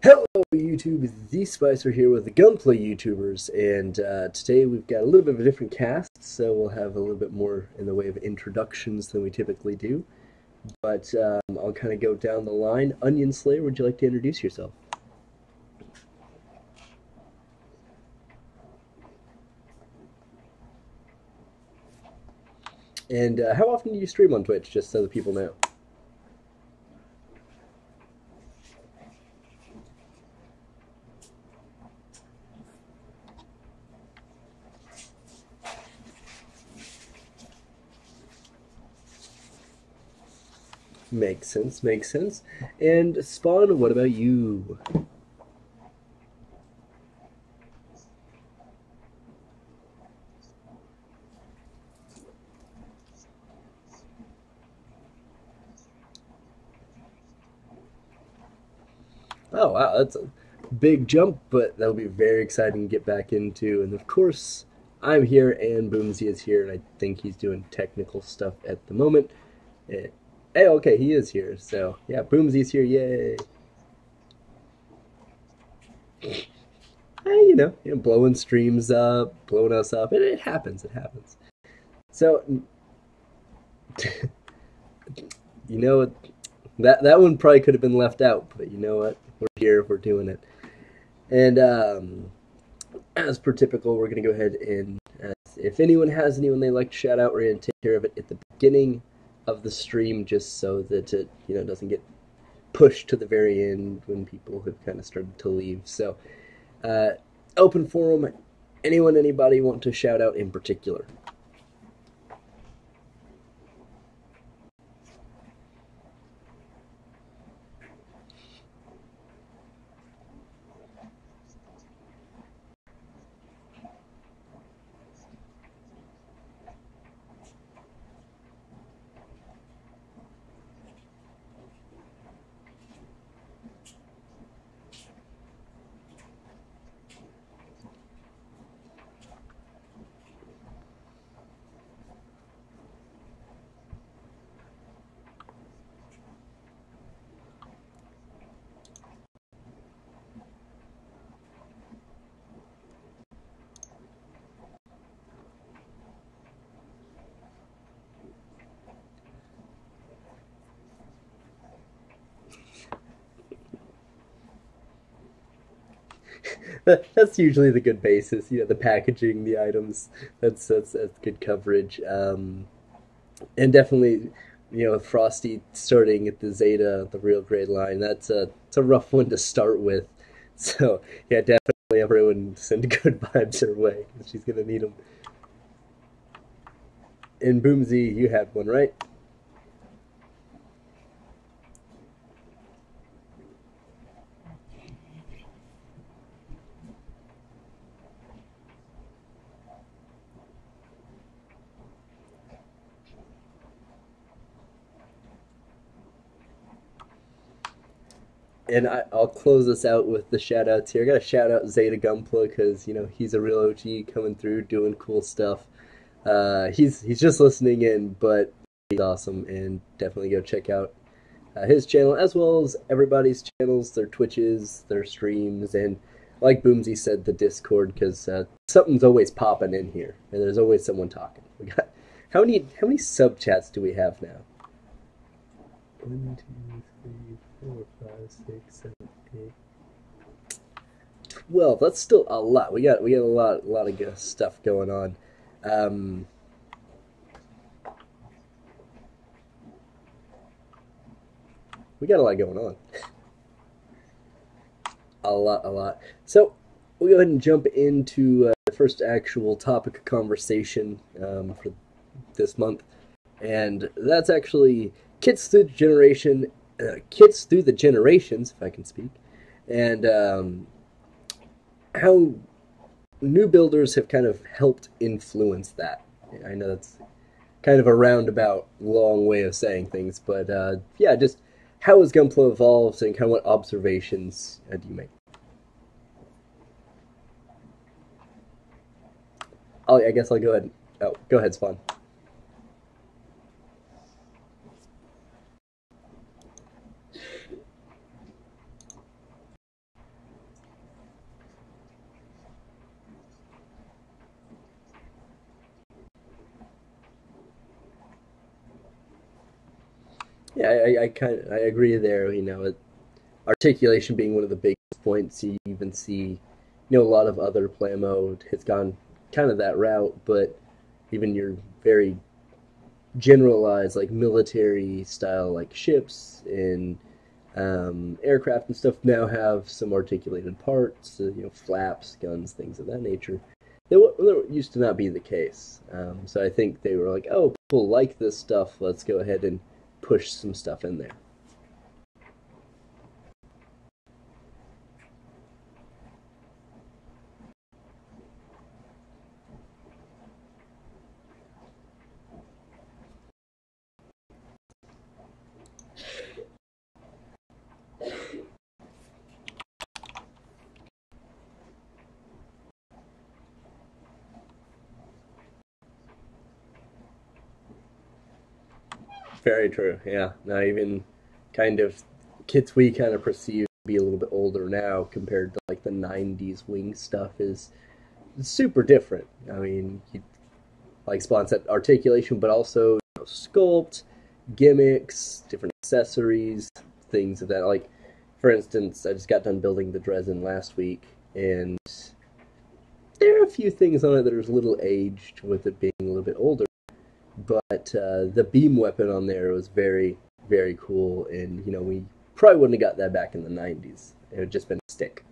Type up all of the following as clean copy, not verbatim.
Hello YouTube, The Spicer here with the Gunpla YouTubers, and today we've got a little bit of a different cast, so we'll have a little bit more in the way of introductions than we typically do. But I'll kind of go down the line. Onion Slayer, would you like to introduce yourself? And how often do you stream on Twitch, just so the people know? Makes sense, makes sense. And Spawn, what about you? Oh wow, that's a big jump, but that'll be very exciting to get back into. And of course, I'm here and Boomsy is here, and I think he's doing technical stuff at the moment. Eh, Hey, okay, he is here. So yeah, Boomsy's here, yay! Blowing streams up, blowing us up. It happens. It happens. So you know that one probably could have been left out, but you know what? We're here. We're doing it. And as per typical, we're gonna go ahead and if anyone has anyone they like to shout out, we're gonna take care of it at the beginning of the stream, just so that it doesn't get pushed to the very end when people have kind of started to leave. So, uh, open forum. Anyone, anybody want to shout out in particular? That's usually the good basis. The packaging, the items. That's good coverage. And definitely, with Frosty starting at the Zeta, the real grade line, it's a rough one to start with. So yeah, definitely everyone send good vibes her way, 'cause she's gonna need them. And Boomsy, you had one, right? And I'll close this out with the shout outs here. I got to shout out Zeta Gunpla because he's a real OG coming through doing cool stuff. He's just listening in, but he's awesome, and definitely go check out his channel as well as everybody's channels, their Twitches, their streams, and like Boomsy said, the Discord, because something's always popping in here, and there's always someone talking. We got how many sub chats do we have now? 1, 2, 3, 4, 5, 6, 7, 8, 12. That's still a lot. We got a lot of good stuff going on. Um, we got a lot going on. A lot. So we'll go ahead and jump into the first actual topic of conversation for this month, and that's actually kids through the generations, if I can speak, and how new builders have kind of helped influence that. I know that's kind of a roundabout, long way of saying things, but yeah, just how has Gunpla evolved and kind of what observations do you make? I guess I'll go ahead. Oh, go ahead, Spawn. Yeah, I agree there. You know, articulation being one of the biggest points. You even see, a lot of other play mode has gone kind of that route, but even your very generalized like military style like ships and aircraft and stuff now have some articulated parts, flaps, guns, things of that nature. That used to not be the case. So I think they were like, oh, people like this stuff. Let's go ahead and push some stuff in there. Very true. Yeah. Now even kind of kits we kind of perceive to be a little bit older now compared to like the '90s wing stuff is super different. I mean, like Spawn said, articulation, but also sculpt, gimmicks, different accessories, things of that. Like, for instance, I just got done building the Dresden last week, and there are a few things on it that are a little aged with it being a little bit older. But the beam weapon on there was very, very cool, and we probably wouldn't have got that back in the '90s. It would just been a stick.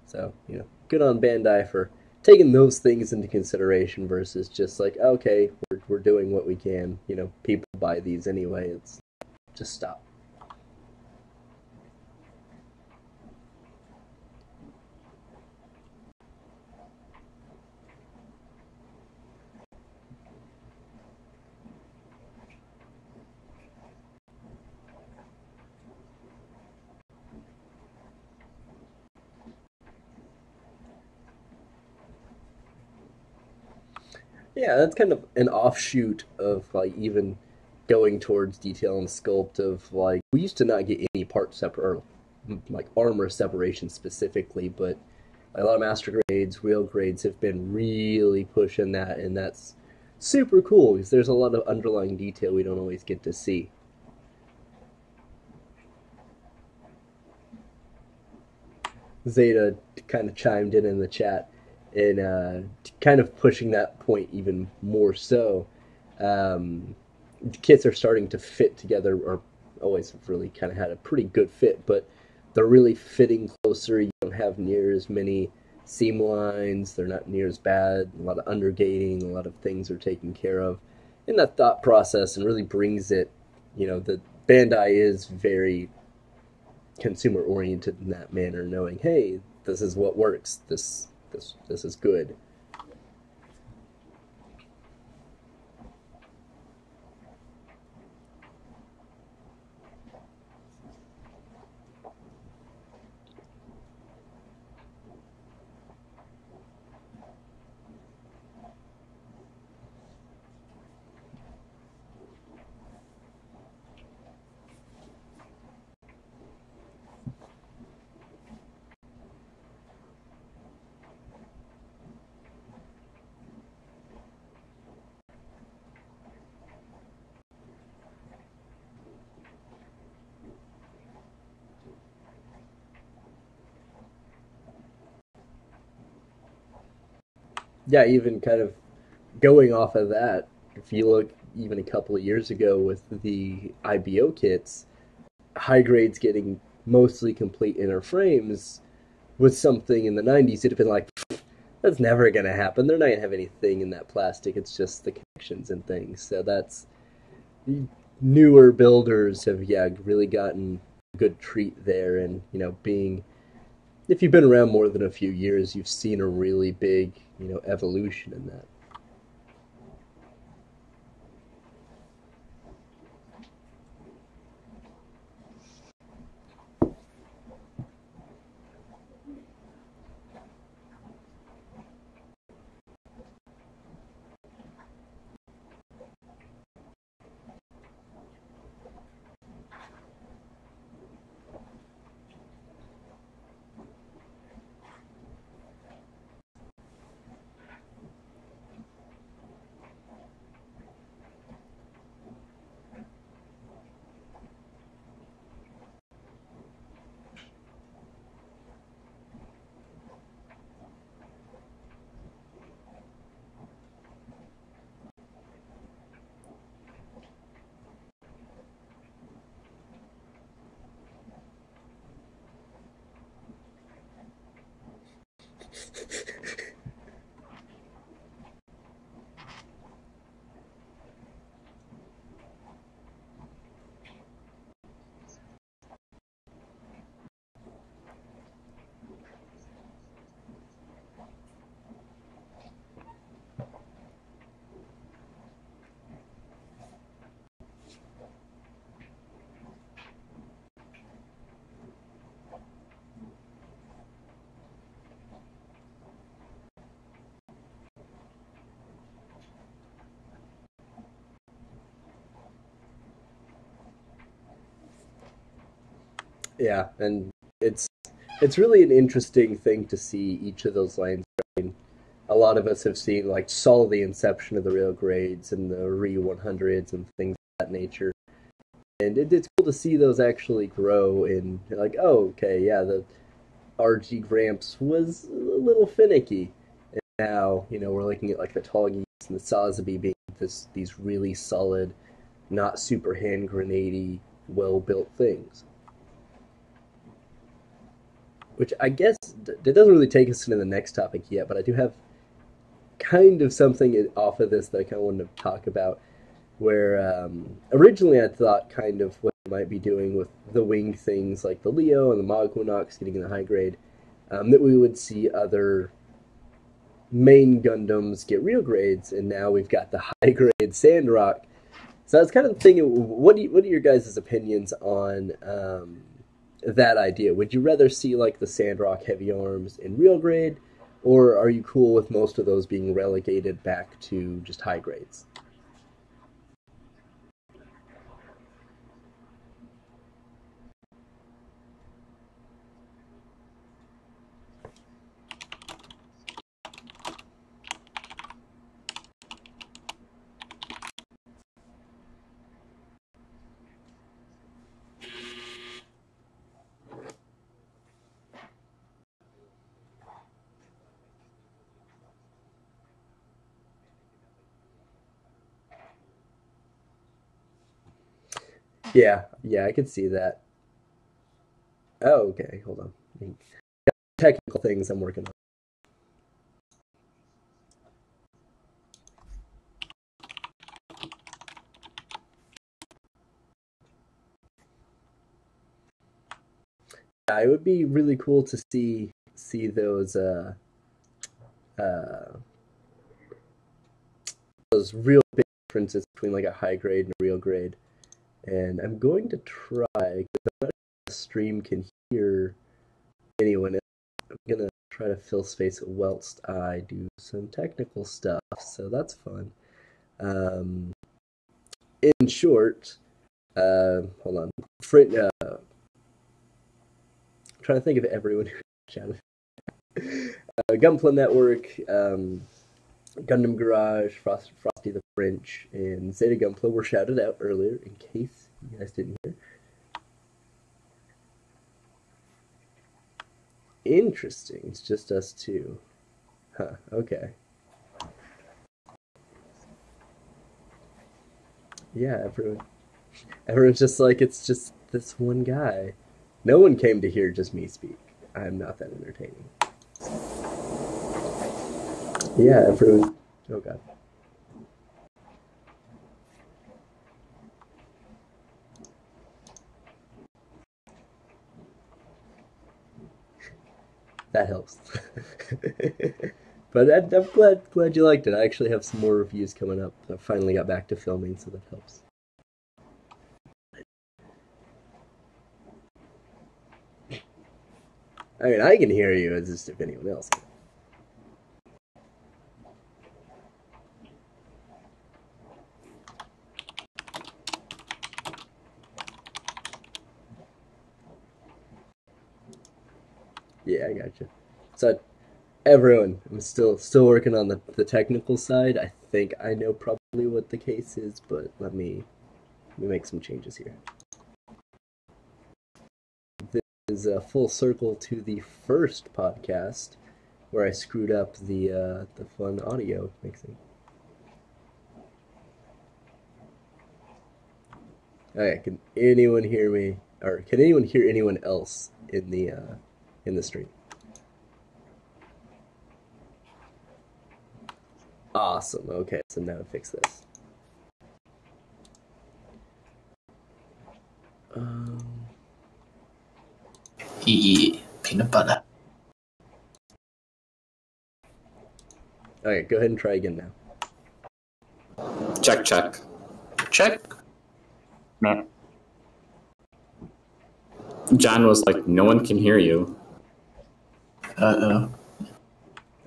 So, good on Bandai for taking those things into consideration versus just like, okay, we're doing what we can. People buy these anyway. It's just stop. Yeah, that's kind of an offshoot of like even going towards detail and sculpt of like we used to not get any part separate or like armor separation specifically, but a lot of master grades, real grades have been really pushing that, and that's super cool because there's a lot of underlying detail we don't always get to see. Zeta kind of chimed in the chat and kind of pushing that point even more so. Um, Kits are starting to fit together, or always really kind of had a pretty good fit, but they're really fitting closer. You don't have near as many seam lines, they're not near as bad, a lot of undergating, a lot of things are taken care of in that thought process and really brings it, the Bandai is very consumer oriented in that manner, knowing, hey, this is what works, this is good. Yeah, even kind of going off of that, if you look even a couple of years ago with the IBO kits, high grades getting mostly complete inner frames with something in the '90s, it'd have been like, that's never going to happen. They're not going to have anything in that plastic. It's just the connections and things. So that's newer builders have, yeah, really gotten a good treat there. And, being, if you've been around more than a few years, you've seen a really big, evolution in that. Yeah, and it's it's really an interesting thing to see each of those lines. A lot of us have seen like saw the inception of the real grades and the Re 100s and things of that nature, and it's cool to see those actually grow. And like, oh, okay, yeah, the RG Gramps was a little finicky, and now we're looking at like the tall geese and the Sazeby being these really solid, not super hand grenadey, well built things. Which I guess that doesn't really take us into the next topic yet, but I do have kind of something off of this that I kind of wanted to talk about. Where originally I thought kind of what they might be doing with the winged things like the Leo and the Mogwinox getting in the high grade, that we would see other main Gundams get real grades, and now we've got the high grade Sandrock. So I was kind of thinking, what are your guys' opinions on that idea? Would you rather see like the Sandrock heavy arms in real grade, or are you cool with most of those being relegated back to just high grades? Yeah, yeah, I could see that. Oh, okay, hold on. Technical things I'm working on. Yeah, it would be really cool to see uh those real big differences between like a high grade and a real grade. And I'm going to try because the stream can hear anyone else. I'm gonna try to fill space whilst I do some technical stuff, so that's fun. Um, in short, hold on. Trying to think of everyone who chatted. Gunpla Network, Gundam Garage, Frosty the French, and Zeta Gunpla were shouted out earlier in case you guys didn't hear. Interesting. It's just us two. Huh. Okay. Yeah, everyone's just like it's just this one guy. No one came to hear just me speak. I'm not that entertaining. Yeah, everyone. Oh god, that helps. But I'm glad you liked it. I actually have some more reviews coming up. I finally got back to filming, so that helps. I mean, I can hear you. It's just if anyone else can. Yeah, I got you. So everyone, I'm still working on the technical side. I think I know probably what the case is, but let me make some changes here. This is a full circle to the first podcast where I screwed up the fun audio mixing. Okay, can anyone hear me, or can anyone hear anyone else in the stream? Awesome. Okay, so now fix this. Um, Eat peanut butter. okay, go ahead and try again now. Check, check. Check. No. John was like, no one can hear you. Uh-oh.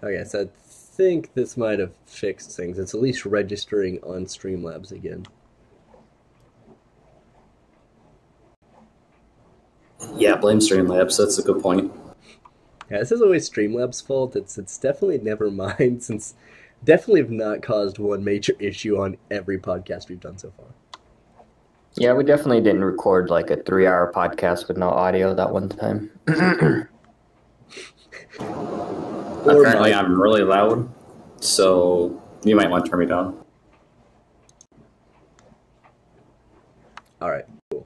Okay, so I think this might have fixed things. It's at least registering on Streamlabs again. Yeah, blame Streamlabs. That's a good point. Yeah, this is always Streamlabs' fault. It's definitely never mine, since definitely have not caused one major issue on every podcast we've done so far. Yeah, we definitely didn't record like a 3-hour podcast with no audio that one time. Apparently, I'm really loud, so you might want to turn me down. All right, cool.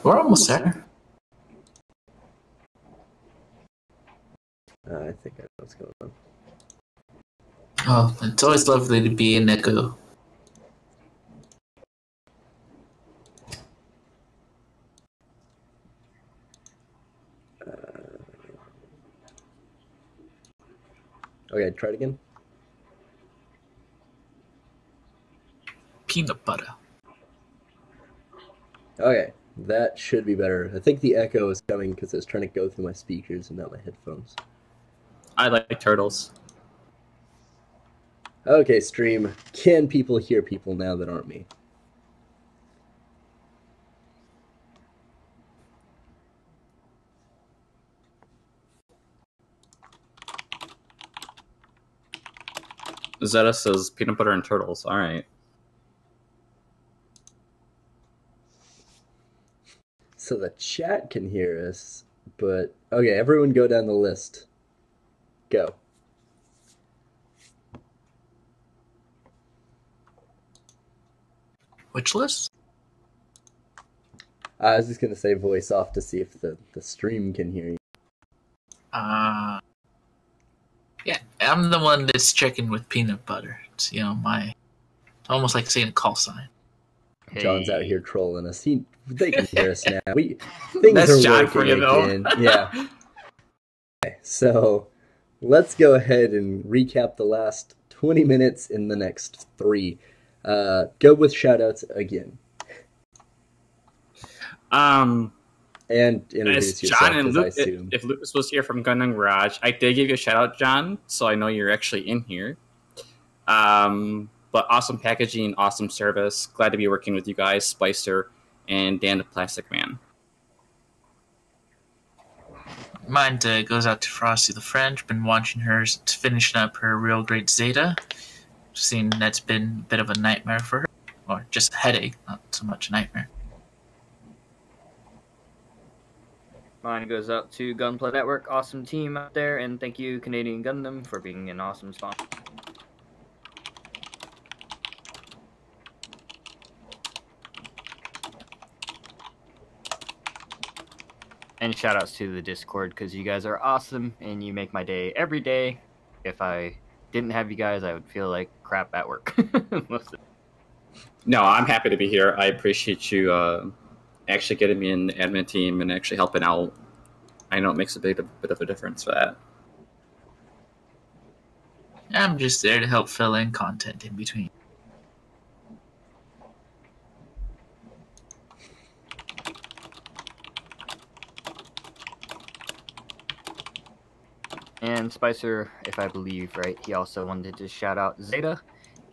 We're almost there. I think I know what's going on. Oh, it's always lovely to be in Echo. Okay, try it again. Peanut butter. Okay, that should be better. I think the echo is coming because it's trying to go through my speakers and not my headphones. I like turtles. Okay, stream. Can people hear people now that aren't me? Zeta says peanut butter and turtles. All right. So the chat can hear us, but okay, everyone go down the list. Go. Which list? I was just gonna say voice off to see if the stream can hear you. Yeah, I'm the one that's checking with peanut butter. It's, almost like saying a call sign. John's out here trolling us. They can hear us now. Things That's are John working for you, though. again. Yeah. Okay, so let's go ahead and recap the last 20 minutes in the next 3. Go with shoutouts again. And introduce yourself, John and Luke, I assume. if Lucas was here from Gundam Garage, I did give you a shout out, John, so I know you're actually in here. But awesome packaging, awesome service. Glad to be working with you guys, Spicer and Dan the Plastic Man. Mine goes out to Frosty the French. Been watching her finishing up her Real Great Zeta. Seen that's been a bit of a nightmare for her. Or just a headache, not so much a nightmare. Mine goes out to Gunpla Network, awesome team out there, and thank you, Canadian Gundam, for being an awesome sponsor. And shoutouts to the Discord, because you guys are awesome, and you make my day every day. If I didn't have you guys, I would feel like crap at work. No, I'm happy to be here. I appreciate you actually getting me in the admin team and actually helping out. I know it makes a bit of a difference for that. I'm just there to help fill in content in between. And Spicer, if I believe right, he also wanted to shout out Zeta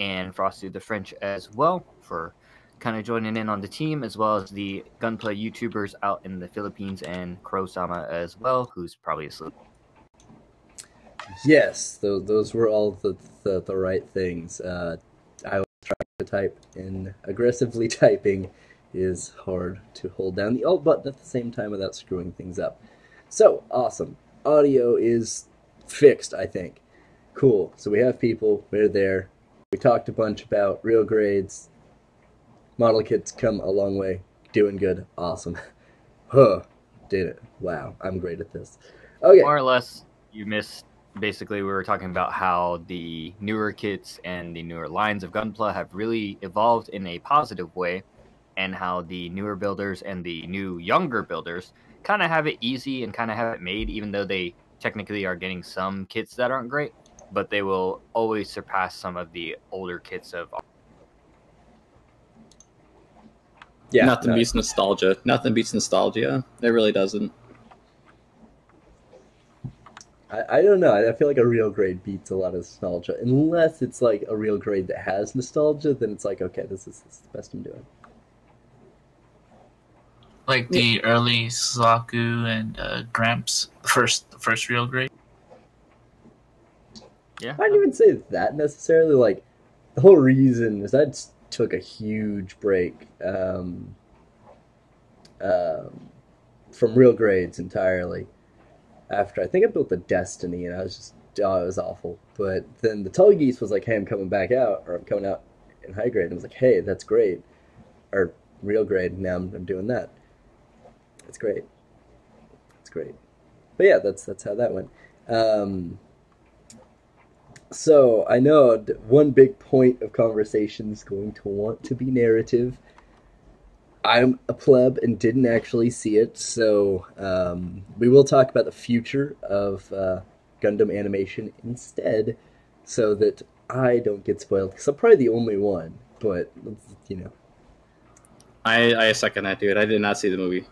and Frosty the French as well for kind of joining in on the team, as well as the Gunpla YouTubers out in the Philippines and Crow-sama as well, who's probably asleep. Yes, those were all the right things. I was trying to type, and aggressively typing is hard to hold down the Alt button at the same time without screwing things up. So, awesome. Audio is fixed, I think. Cool. So we have people, we're there. We talked a bunch about real grades. Model kits come a long way. Doing good. Awesome. Huh. Did it. Wow. I'm great at this. Okay. More or less, you missed. Basically, we were talking about how the newer kits and the newer lines of Gunpla have really evolved in a positive way, and how the newer builders and the new younger builders kind of have it easy and kind of have it made, even though they technically are getting some kits that aren't great, but they will always surpass some of the older kits of. Yeah, Nothing beats nostalgia. Nothing beats nostalgia. It really doesn't. I don't know. I feel like a real grade beats a lot of nostalgia. Unless it's like a real grade that has nostalgia, then it's like, okay, this is the best I'm doing. Like the early Suzaku and Gramps, the first real grade. Yeah. I didn't even say that necessarily. Like, the whole reason is I took a huge break um, from real grades entirely. After I think I built the Destiny, and I was just, oh, it was awful. But then the Tall Geese was like, hey, I'm coming back out, or I'm coming out in high grade. And I was like, hey, that's great. Or real grade, and now I'm doing that. It's great. It's great. But yeah, that's how that went. Um, so I know one big point of conversation is going to want to be narrative. I'm a pleb and didn't actually see it, so we will talk about the future of Gundam animation instead, so that I don't get spoiled. Because I'm probably the only one, but you know. I second that, dude. I did not see the movie.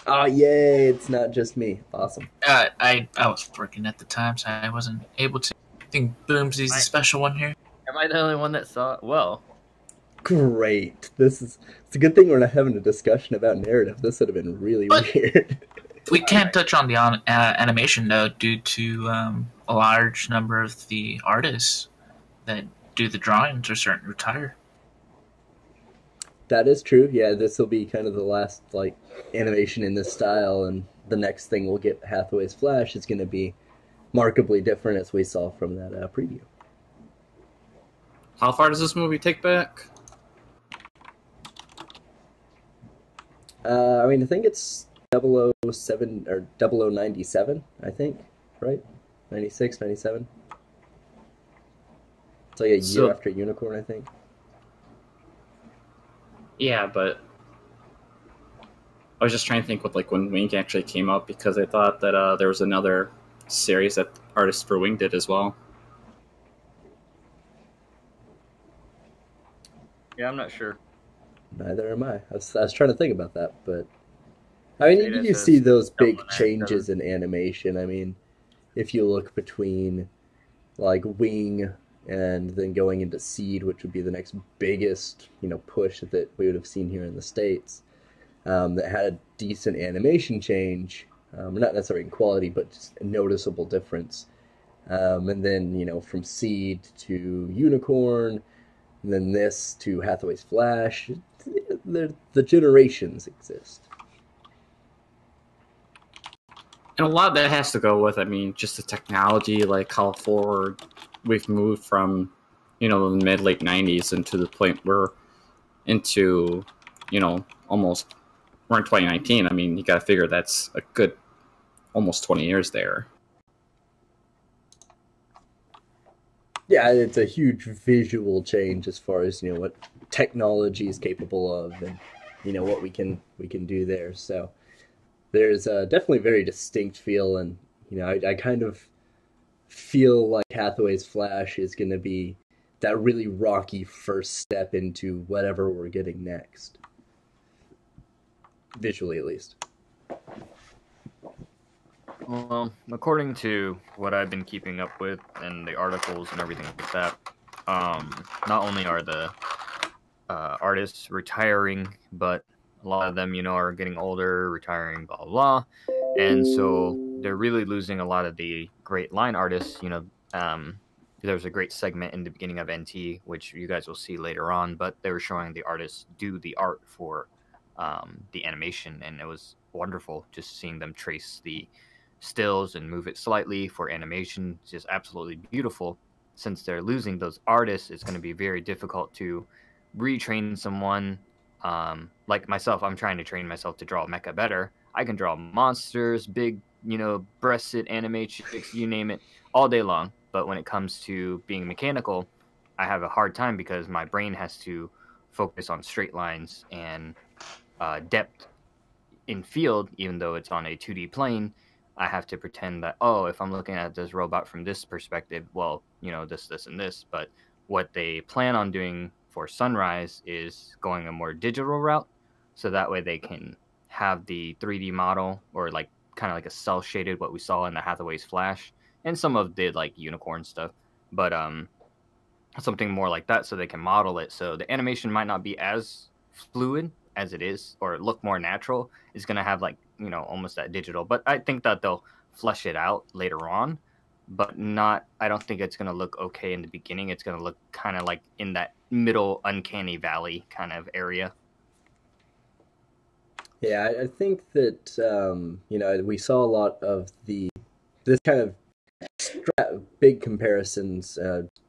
Oh, yay! It's not just me. Awesome. I was working at the time, so I wasn't able to. I think Boomsy's the special one here. Am I the only one that saw it? Well, Great. It's a good thing we're not having a discussion about narrative. This would have been really weird. We can't touch on the animation though, due to a large number of the artists that do the drawings are starting to retire. That is true. Yeah, this will be kind of the last like animation in this style, and the next thing we'll get Hathaway's Flash is going to be markedly different, as we saw from that preview. How far does this movie take back? I mean, I think it's 007 or 0097, I think, right? 96, 97. It's like a year after Unicorn, I think. Yeah, but I was just trying to think with like when Wing actually came out, because I thought that there was another series that artists for Wing did as well. yeah, I'm not sure. Neither am I. I was trying to think about that, but I mean, Data you says see those big 097. changes in animation. I mean, if you look between like Wing and then going into Seed, which would be the next biggest, push that we would have seen here in the States, that had a decent animation change, not necessarily in quality, but just a noticeable difference. And then, from Seed to Unicorn, and then this to Hathaway's Flash, the generations exist. And a lot of that has to go with, I mean, just the technology, like how forward we've moved from, the mid late 90s into the point we're into, almost we're in 2019. I mean, you got to figure that's a good almost 20 years there. Yeah, it's a huge visual change as far as what technology is capable of, and what we can do there. So there's definitely a very distinct feel, and I kind of feel like Hathaway's Flash is going to be that really rocky first step into whatever we're getting next, visually at least. Well, according to what I've been keeping up with and the articles and everything like that, not only are the artists retiring, but a lot of them, are getting older, retiring, blah, blah, blah. And so they're really losing a lot of the great line artists. There was a great segment in the beginning of NT, which you guys will see later on, but they were showing the artists do the art for the animation, and it was wonderful just seeing them trace the stills and move it slightly for animation. It's just absolutely beautiful. Since they're losing those artists, it's going to be very difficult to retrain someone. Like myself, I'm trying to train myself to draw mecha better. I can draw monsters, big, breasted anime chicks, you name it, all day long. But when it comes to being mechanical, I have a hard time because my brain has to focus on straight lines and depth in field, even though it's on a 2D plane. I have to pretend that, if I'm looking at this robot from this perspective, well, this, and this. But what they plan on doing for Sunrise is going a more digital route, so that way they can have the 3D model, or like kind of like a cell shaded what we saw in the Hathaway's Flash, and some of the like unicorn stuff, but something more like that, so they can model it. So the animation might not be as fluid, as it is or look more natural is going to have like, you know, almost that digital. But I think that they'll flesh it out later on, but not, I don't think it's going to look okay in the beginning. It's going to look kind of like in that middle uncanny valley kind of area. Yeah, I think that you know, we saw a lot of this kind of big comparisons,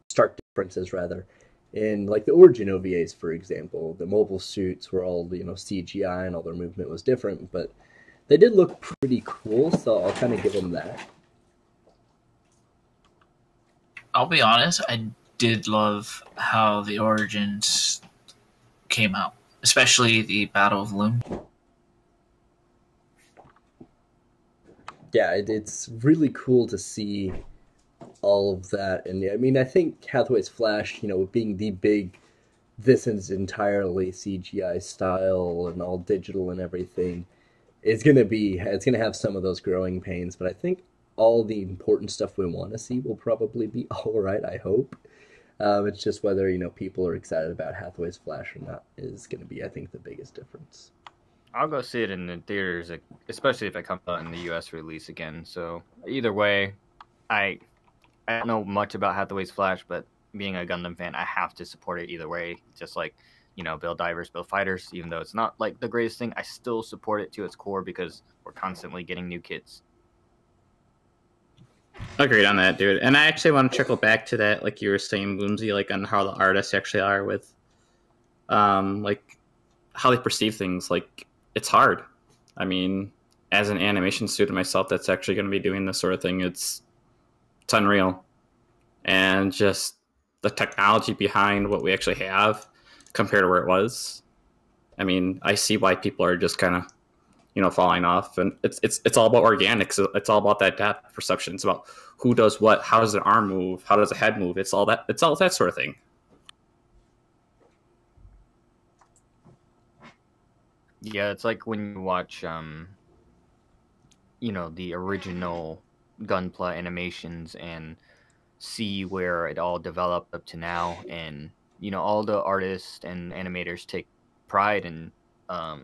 stark differences rather, in like the Origin OVAs, for example. The mobile suits were all, you know, CGI and all their movement was different, but they did look pretty cool, so I'll kind of give them that. I'll be honest, I did love how the Origins came out, especially the Battle of Loon. Yeah, it's really cool to see all of that. And I mean, I think Hathaway's Flash, you know, being the big, this is entirely CGI style and all digital and everything, it's gonna have some of those growing pains. But I think all the important stuff we want to see will probably be all right. I hope. It's just whether, you know, people are excited about Hathaway's Flash or not is going to be, I think, the biggest difference. I'll go see it in the theaters, especially if it comes out in the U.S. release again. So either way, I don't know much about Hathaway's Flash, but being a Gundam fan, I have to support it either way. Just like, you know, build divers, build fighters. Even though it's not like the greatest thing, I still support it to its core because we're constantly getting new kits. Agreed on that, dude. And I actually want to trickle back to that, like you were saying, Boomsy, like on how the artists actually are with, like how they perceive things. Like it's hard. I mean, as an animation student myself, that's actually going to be doing this sort of thing. It's unreal, and just the technology behind what we actually have compared to where it was. I mean, I see why people are just kind of, you know, falling off, and it's all about organics. It's all about that depth perception. It's about who does what, how does an arm move, how does a head move. It's all that sort of thing. Yeah, it's like when you watch, you know, the original Gunpla animations and see where it all developed up to now, and you know, all the artists and animators take pride in, what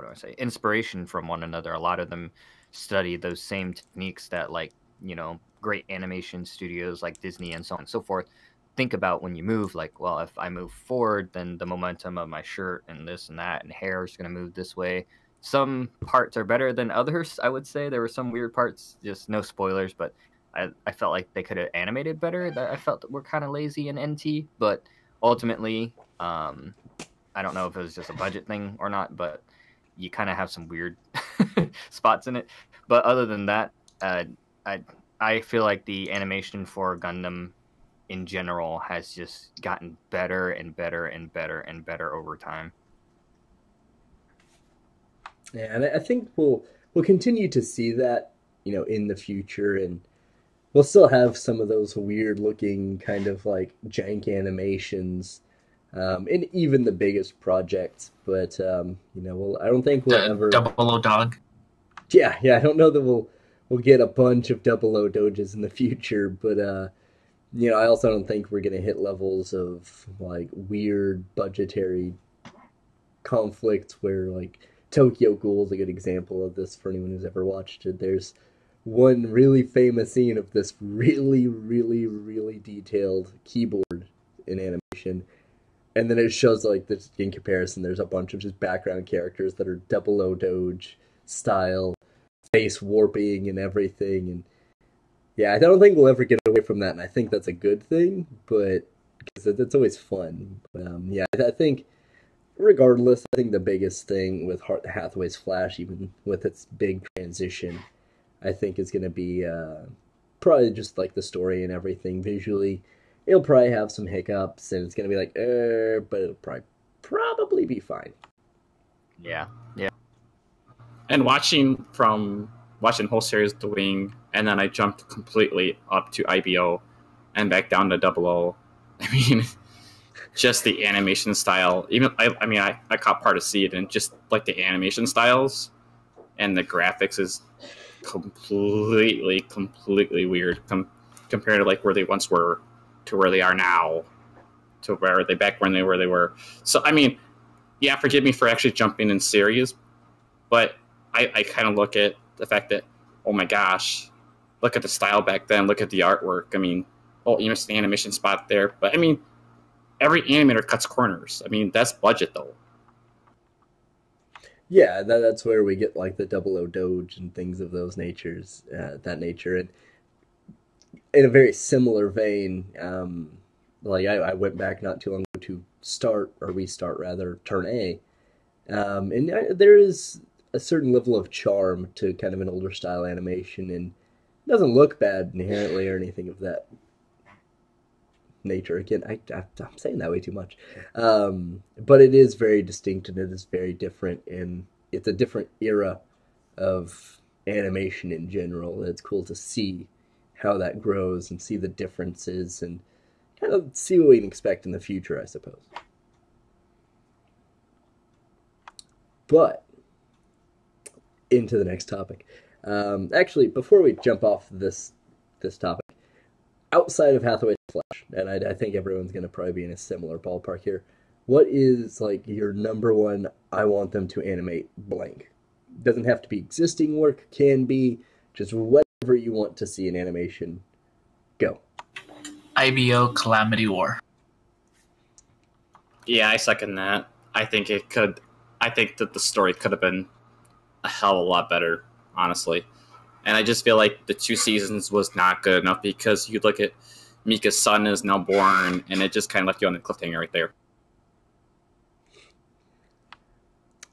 do I say, inspiration from one another. A lot of them study those same techniques that, like, you know, great animation studios like Disney and so on and so forth think about when you move. Like, well, if I move forward, then the momentum of my shirt and this and that and hair is going to move this way. Some parts are better than others, I would say. There were some weird parts, just no spoilers, but I felt like they could have animated better. That I felt were kind of lazy in NT, but ultimately, I don't know if it was just a budget thing or not, but you kind of have some weird spots in it. But other than that, I feel like the animation for Gundam in general has just gotten better and better and better and better over time. Yeah, and I think we'll continue to see that, you know, in the future, and we'll still have some of those weird looking kind of like jank animations, in even the biggest projects. But you know, I don't think we'll ever Double O Dog. Yeah, I don't know that we'll get a bunch of Double O doges in the future, but you know, I also don't think we're gonna hit levels of like weird budgetary conflicts where like Tokyo Ghoul is a good example of this for anyone who's ever watched it. There's one really famous scene of this really, really, really detailed keyboard in animation, and then it shows like this in comparison. There's a bunch of just background characters that are Double O Doge style, face warping and everything, and yeah, I don't think we'll ever get away from that, and I think that's a good thing, but because it's always fun. But yeah, I think regardless, I think the biggest thing with Hathaway's Flash, even with its big transition, I think is going to be probably just like the story and everything visually. It'll probably have some hiccups, and it's going to be like, but it'll probably be fine. Yeah. And watching the whole series The Wing, and then I jumped completely up to IBO and back down to Double O. I mean, just the animation style. Even I caught part of C, and just like the animation styles and the graphics is completely weird compared to like where they once were to where they are now to where they back when they were. So I mean, yeah, forgive me for actually jumping in series, but I kind of look at the fact that, oh my gosh, look at the style back then, look at the artwork. I mean, oh, you missed the animation spot there, but I mean, every animator cuts corners. I mean, that's budget though. Yeah, that's where we get like the Double O Doge and things of those natures, that nature, and in a very similar vein, like I went back not too long ago to start or restart rather Turn A, and there is a certain level of charm to kind of an older style animation, and it doesn't look bad inherently or anything of that nature. Again, I'm saying that way too much, but it is very distinct and it is very different, and it's a different era of animation in general. It's cool to see how that grows and see the differences and kind of see what we can expect in the future, I suppose. But into the next topic. Actually, before we jump off this topic, outside of Hathaway's Flash, and I think everyone's going to probably be in a similar ballpark here, what is like your number one, I want them to animate blank? Doesn't have to be existing work, can be just whatever you want to see in animation. Go. IBO Calamity War. Yeah, I second that. I think that the story could have been a hell of a lot better, honestly. And I just feel like the 2 seasons was not good enough because you look at Mika's son is now born, and it just kind of left you on a cliffhanger right there.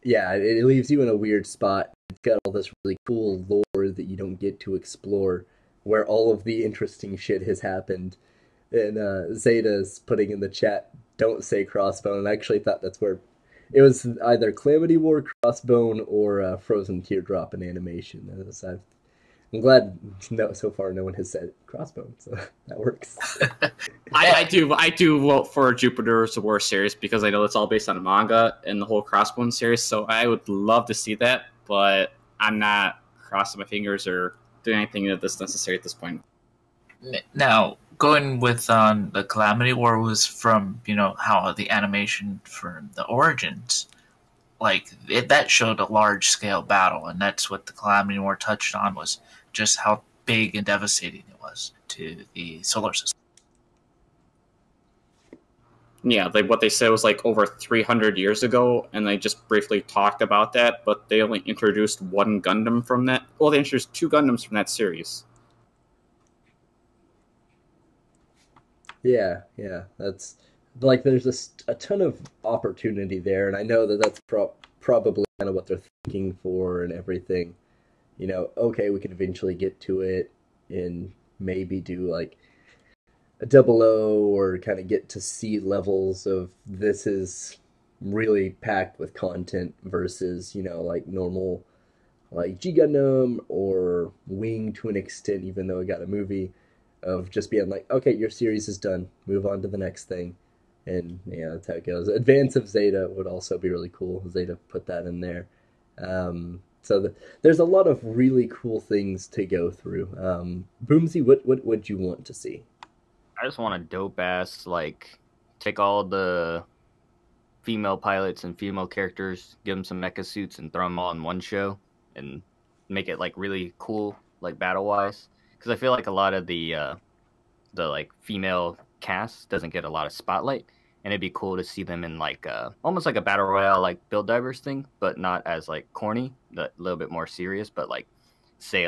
Yeah, it leaves you in a weird spot. It's got all this really cool lore that you don't get to explore, where all of the interesting shit has happened. And Zeta's putting in the chat, don't say Crossbone, and I actually thought that's where it was either Calamity War, Crossbone, or Frozen Teardrop in animation. I'm glad so far no one has said Crossbone, so that works. I do vote for Jupiter's War series because I know it's all based on a manga and the whole Crossbone series, so I would love to see that, but I'm not crossing my fingers or doing anything that's necessary at this point. Now, going with the Calamity War was from, how the animation for the Origins, that showed a large-scale battle, and that's what the Calamity War touched on, was just how big and devastating it was to the solar system. Yeah, what they said was over 300 years ago, and they just briefly talked about that, but they only introduced one Gundam from that. Well, they introduced 2 Gundams from that series. Yeah, that's there's a ton of opportunity there, and I know that's probably kind of what they're thinking for and everything. Okay, we could eventually get to it and maybe do a 00 or kind of get to see levels of this is really packed with content versus normal G Gundam or Wing to an extent, even though it got a movie, of just being okay, your series is done, move on to the next thing. And yeah, that's how it goes. Advance of Zeta would also be really cool. Zeta put that in there. So there's a lot of really cool things to go through. Boomsy, what would you want to see? I just want a dope ass, take all the female pilots and female characters, give them some mecha suits, and throw them all in one show, and make it really cool, battle wise. Because I feel like a lot of the female cast doesn't get a lot of spotlight, and it'd be cool to see them in almost like a battle royale Build Divers thing, but not as corny, a little bit more serious, but say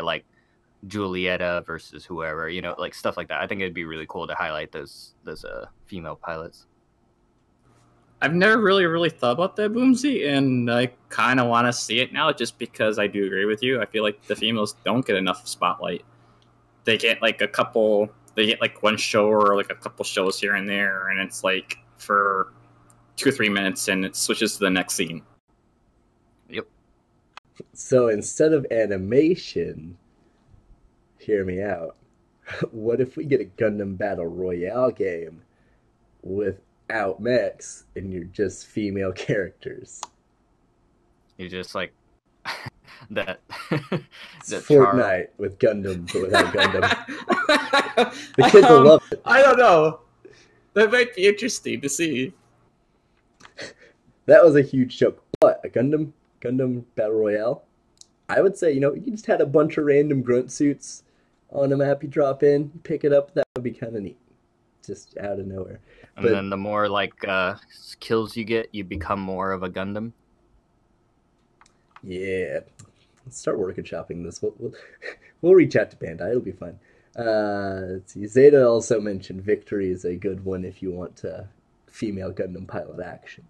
Julieta versus whoever, stuff like that. I think it'd be really cool to highlight those female pilots. I've never really thought about that, Boomsy, and I kind of want to see it now just because I do agree with you. I feel like the females don't get enough spotlight. They get they get one show or a couple shows here and there, and it's for 2 or 3 minutes and it switches to the next scene. Yep. So instead of animation, hear me out, what if we get a Gundam Battle Royale game without mechs and you're just female characters? You're just that Fortnite with Gundam, but without Gundam. The kids will love it. I don't know. That might be interesting to see. That was a huge joke. What, a Gundam Battle Royale? I would say, you just had a bunch of random grunt suits on a map you drop in, pick it up, that would be kind of neat. Just out of nowhere. And then the more kills you get, you become more of a Gundam. Yeah. Let's start working shopping this. We'll reach out to Bandai. It'll be fun. Let's see. Zeta also mentioned Victory is a good one if you want female Gundam pilot action.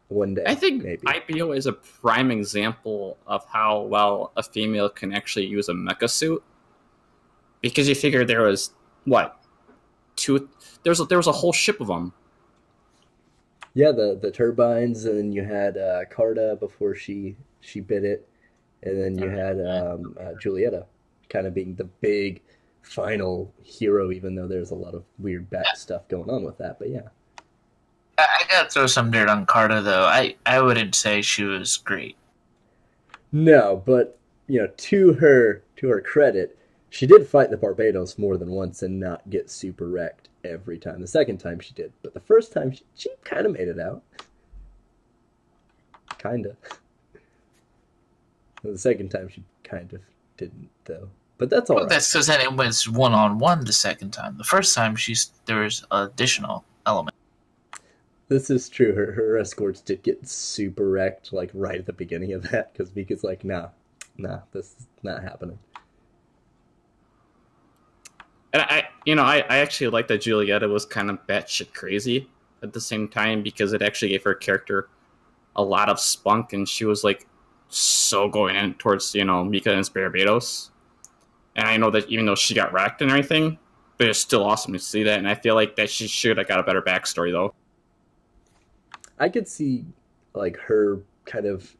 One day, I think maybe. IPO is a prime example of how well a female can actually use a mecha suit. Because you figure there was, there was a whole ship of them. Yeah, the turbines, and then you had Carta before she bit it, and then you had Julieta kind of being the big final hero, even though there's a lot of weird back stuff going on with that. But yeah. I gotta throw some dirt on Carta, though. I wouldn't say she was great. No, but to her credit, she did fight the Barbados more than once and not get super wrecked every time. The second time she did, but the first time she kind of made it out. Kinda. The second time she kind of didn't, though. But that's all right. That's because then it was one-on-one the second time. The first time there was additional element. This is true. Her escorts did get super wrecked, like, right at the beginning of that, because Vika's like, nah, this is not happening. And I actually like that Julieta was kind of batshit crazy at the same time, because it actually gave her character a lot of spunk, and she was like so going in towards Mika and Barbados. And I know that even though she got wrecked and everything, but it's still awesome to see that. And I feel like that she should have got a better backstory though. I could see like her kind of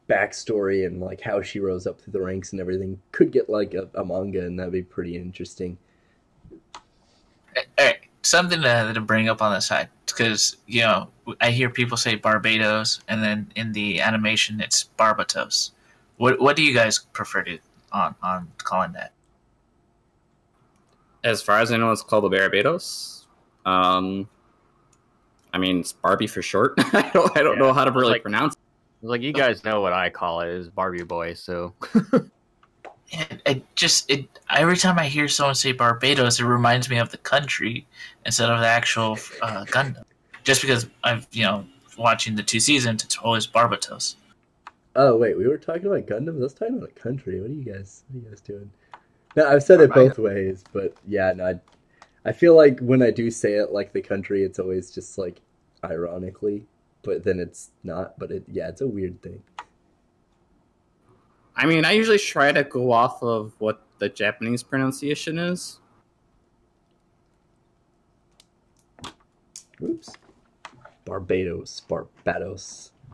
backstory and like how she rose up through the ranks and everything could get like a manga, and that'd be pretty interesting. Hey, something to bring up on the side, because I hear people say Barbados, and then in the animation it's Barbatos. What do you guys prefer to on calling that? As far as I know, it's called the Barbados. I mean, it's Barbie for short. I don't know how to really pronounce it. Like, you guys know what I call it is Barbie Boy, so. Every time I hear someone say Barbados, it reminds me of the country instead of the actual Gundam. Just because I've, watching the 2 seasons, it's always Barbatos. Oh, wait, we were talking about Gundams? I was talking about a country. What are you guys doing? No, I've said it both ways, but yeah, no, I feel like when I do say it like the country, it's always just like ironically, but then it's not. But it's a weird thing. I mean, I usually try to go off of what the Japanese pronunciation is. Oops. Barbados,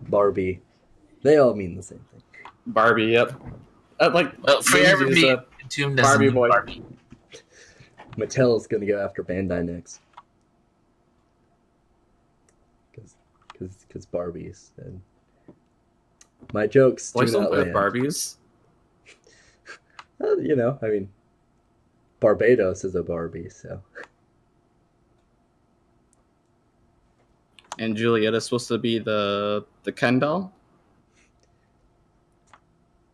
Barbie. They all mean the same thing. Barbie, yep. Forever be entombed as Barbie boy. Barbie. Mattel's gonna go after Bandai next. Because Barbies. And my jokes do not land. Barbies. I mean, Barbados is a Barbie, so. And Julieta's supposed to be the Ken doll?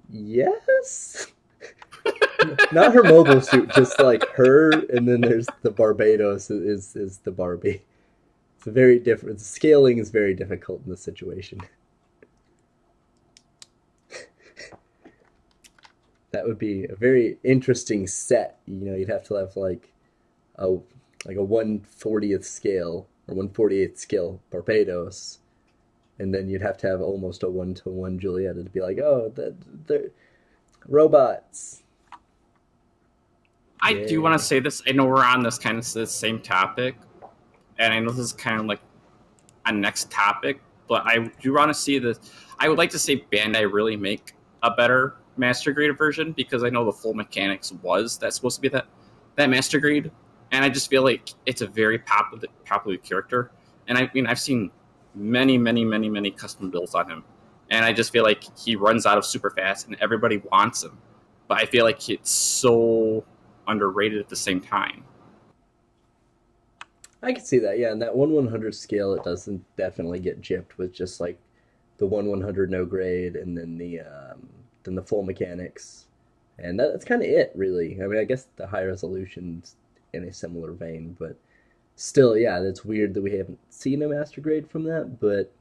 Yes. Not her mobile suit, just like her, and then there's the Barbados is the Barbie. It's a very different. Scaling is very difficult in this situation. That would be a very interesting set. You'd have to have like a 1/40th scale or 1/48th scale Barbados, and then you'd have to have almost a 1-to-1 Julieta to be like, oh, they're robots. I do want to say this. I know we're on this kind of the same topic, and I know this is kind of like a next topic, but I do want to see this. I would like to see Bandai really make a better Master Grade version, because I know the full mechanics that's supposed to be that Master Grade, and I just feel like it's a very popular character, and I've seen many custom builds on him, and I just feel like he runs out of super fast, and everybody wants him, but I feel like it's so underrated at the same time. I can see that, yeah. And that 1/100 scale, it doesn't definitely get gypped with just like the 1/100 no grade, and then the full mechanics, and that's kind of it, really. I mean, I guess the high resolution's in a similar vein, but still, yeah, that's weird that we haven't seen a master grade from that. But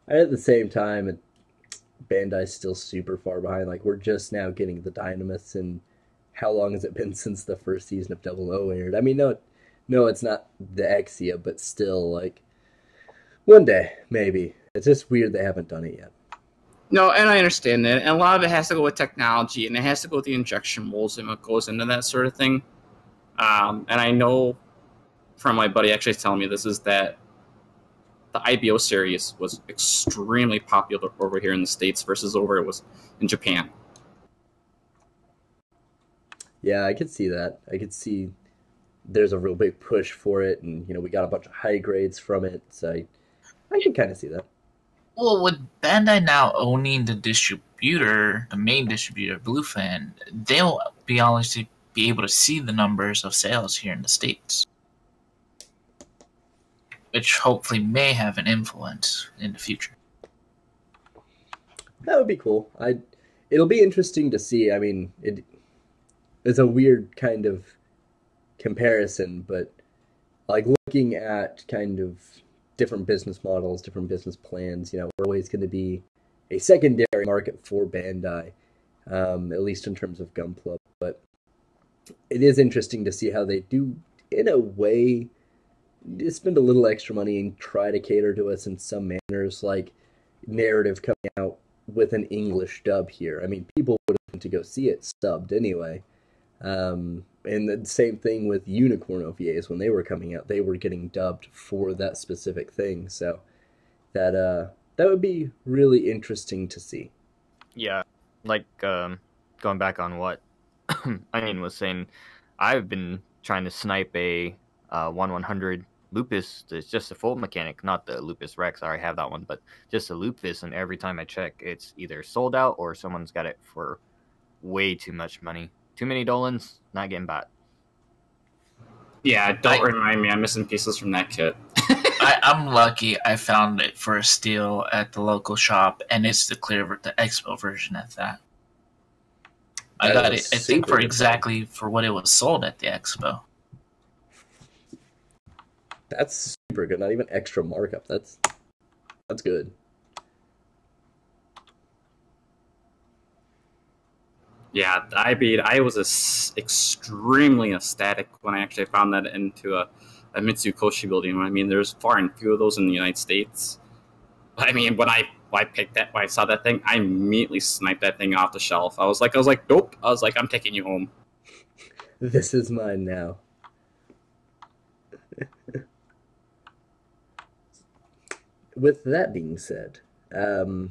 at the same time, Bandai's still super far behind. Like we're just now getting the Dynamis, and how long has it been since the first season of Double O aired? I mean, no, no, it's not the Exia, but still, like one day maybe. It's just weird they haven't done it yet. No, and I understand that. And a lot of it has to go with technology, and it has to go with the injection molds and what goes into that sort of thing. And I know from my buddy actually telling me this is that the IBO series was extremely popular over here in the States versus over it was in Japan. Yeah, I could see that. I could see there's a real big push for it, and we got a bunch of high grades from it. So I can kind of see that. Well, with Bandai now owning the distributor, the main distributor, Bluefin, they'll be honestly be able to see the numbers of sales here in the States, which hopefully may have an influence in the future. That would be cool. It'll be interesting to see. I mean, it's a weird kind of comparison, but like looking at kind of different business models, different business plans, we're always going to be a secondary market for Bandai, at least in terms of Gunpla. But it is interesting to see how they do, in a way, spend a little extra money and try to cater to us in some manners, like narrative coming out with an English dub here. I mean, people would have to go see it subbed anyway. And the same thing with Unicorn OVAs when they were coming out, they were getting dubbed for that specific thing. So that would be really interesting to see. Yeah, like going back on what Onion was saying, I've been trying to snipe a 1/100 Lupus. It's just a full mechanic, not the Lupus Rex. I already have that one, but just a Lupus. And every time I check, it's either sold out or someone's got it for way too much money. Too many Dolans, not getting bought. Yeah, don't remind me. I'm missing pieces from that kit. I'm lucky I found it for a steal at the local shop, and it's the Expo version at that. I got it, I think, for exactly for what it was sold at the Expo. That's super good. Not even extra markup. That's good. Yeah, I was extremely ecstatic when I actually found that into a Mitsukoshi building. I mean, there's far and few of those in the United States. But I mean, when I saw that thing, I immediately sniped that thing off the shelf. I was like, nope. I was like, I'm taking you home. This is mine now. With that being said, this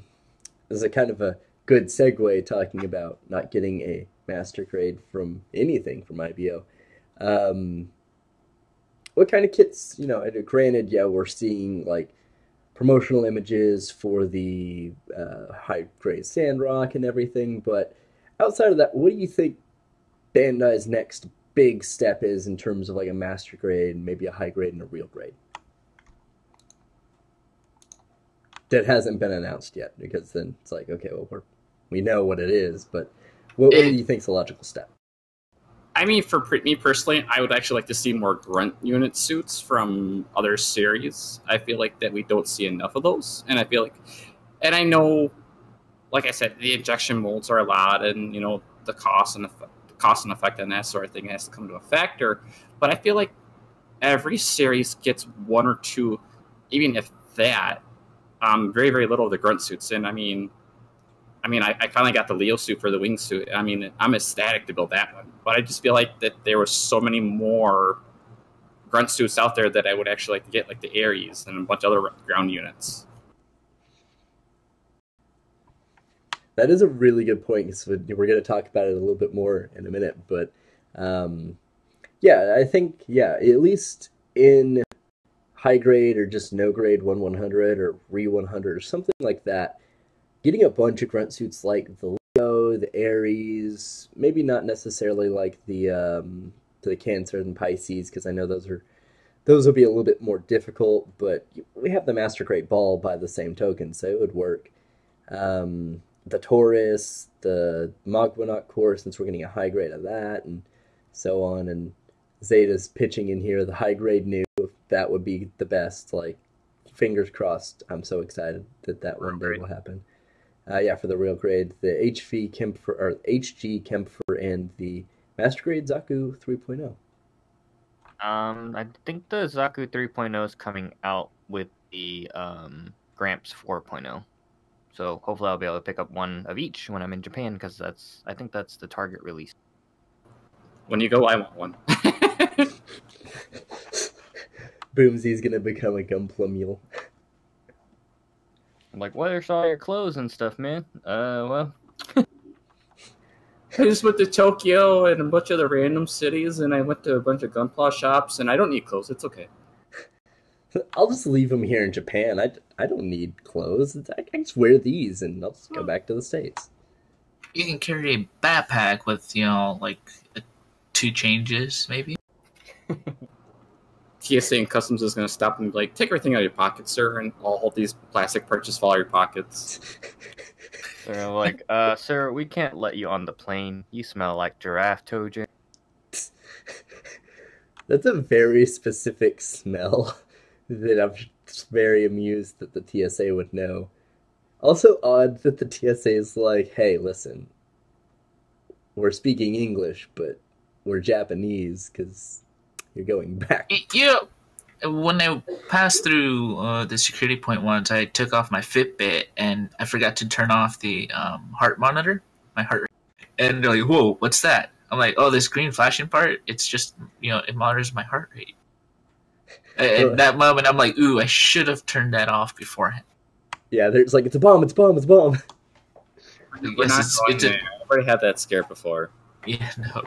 is a kind of a good segue talking about not getting a master grade from anything from IBO. What kind of kits, granted, yeah, we're seeing like promotional images for the high grade Sandrock and everything, but outside of that, what do you think Bandai's next big step is in terms of like a master grade, maybe a high grade and a real grade? That hasn't been announced yet, because then it's like, okay, well, we know what it is, but what do you think is a logical step? I mean, for me personally, I would actually like to see more grunt unit suits from other series. I feel like that we don't see enough of those, and I feel like, and I know, like I said, the injection molds are a lot, and the cost and effect and that sort of thing has to come to a factor. But I feel like every series gets one or two, even if that, very very little of the grunt suits, and I mean, I finally got the Leo suit for the wingsuit. I mean, I'm ecstatic to build that one. But I just feel like that there were so many more grunt suits out there that I would actually like to get, like the Ares and a bunch of other ground units. That is a really good point, because we're going to talk about it a little bit more in a minute. But yeah, I think, at least in high grade or just no grade 1/100 or re-100 or something like that, getting a bunch of grunt suits like the Leo, the Ares, maybe not necessarily like the Cancer and Pisces, because I know those are those would be a little bit more difficult, but we have the Master Grade Ball by the same token, so it would work. The Taurus, the Mogwinock core, since we're getting a high grade of that, and so on. And Zeta's pitching in here, the high grade new, that would be the best. Like, fingers crossed. I'm so excited that that one day will happen. Yeah, for the real grade, the HG Kempfer, and the Master Grade Zaku 3.0. I think the Zaku 3.0 is coming out with the Gramps 4.0. So hopefully I'll be able to pick up one of each when I'm in Japan, because I think that's the target release. When you go, I want one. Boomsy's gonna become a Gunpla mule. I'm like, where's all your clothes and stuff, man? Well, I just went to Tokyo and a bunch of the random cities, and I went to a bunch of Gunpla shops, and I don't need clothes. It's okay. I'll just leave them here in Japan. I don't need clothes. I can just wear these, and I'll just go back to the States. You can carry a backpack with, like 2 changes, maybe. TSA and Customs is going to stop and be like, take everything out of your pockets, sir, and all these plastic purchases fall out of your pockets. they're like, sir, we can't let you on the plane. You smell like giraffe toe jam. That's a very specific smell that I'm just very amused that the TSA would know. Also odd that the TSA is like, hey, listen, we're speaking English, but we're Japanese because you're going back. Yeah, when I passed through the security point once, I took off my Fitbit and I forgot to turn off the heart monitor, my heart rate. And they're like, whoa, what's that? I'm like, oh, this green flashing part, it's just, it monitors my heart rate. At that moment, I'm like, ooh, I should have turned that off beforehand. Yeah, there's like, it's a bomb, it's a bomb, it's a bomb. Yes, I've already had that scare before. Yeah, no.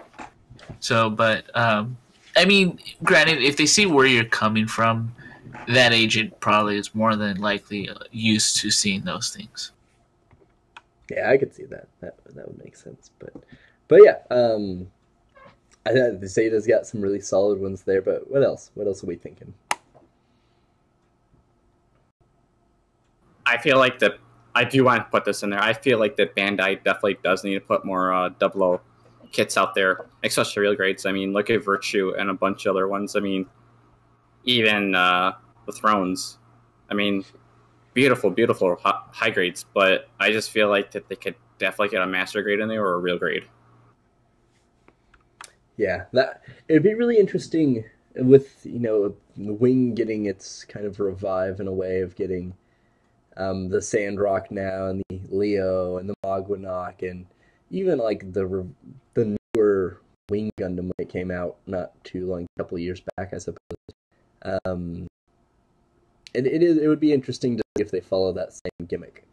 So, but, I mean, granted, if they see where you're coming from, that agent probably is more than likely used to seeing those things. Yeah, I could see that. That would make sense. But yeah, I think the Zeta's got some really solid ones there. But what else? What else are we thinking? I feel like that. I do want to put this in there. I feel like that Bandai definitely does need to put more 00 kits out there, especially real grades. I mean, look at Virtue and a bunch of other ones. I mean, even the Thrones. I mean, beautiful high grades. But I just feel like that they could definitely get a master grade in there or a real grade. Yeah, it'd be really interesting with the Wing getting its kind of revive in a way of getting the Sandrock now and the Leo and the Mogwinock and even like the newer Wing Gundam when it came out not too long, a couple of years back, I suppose. It would be interesting to see if they follow that same gimmick.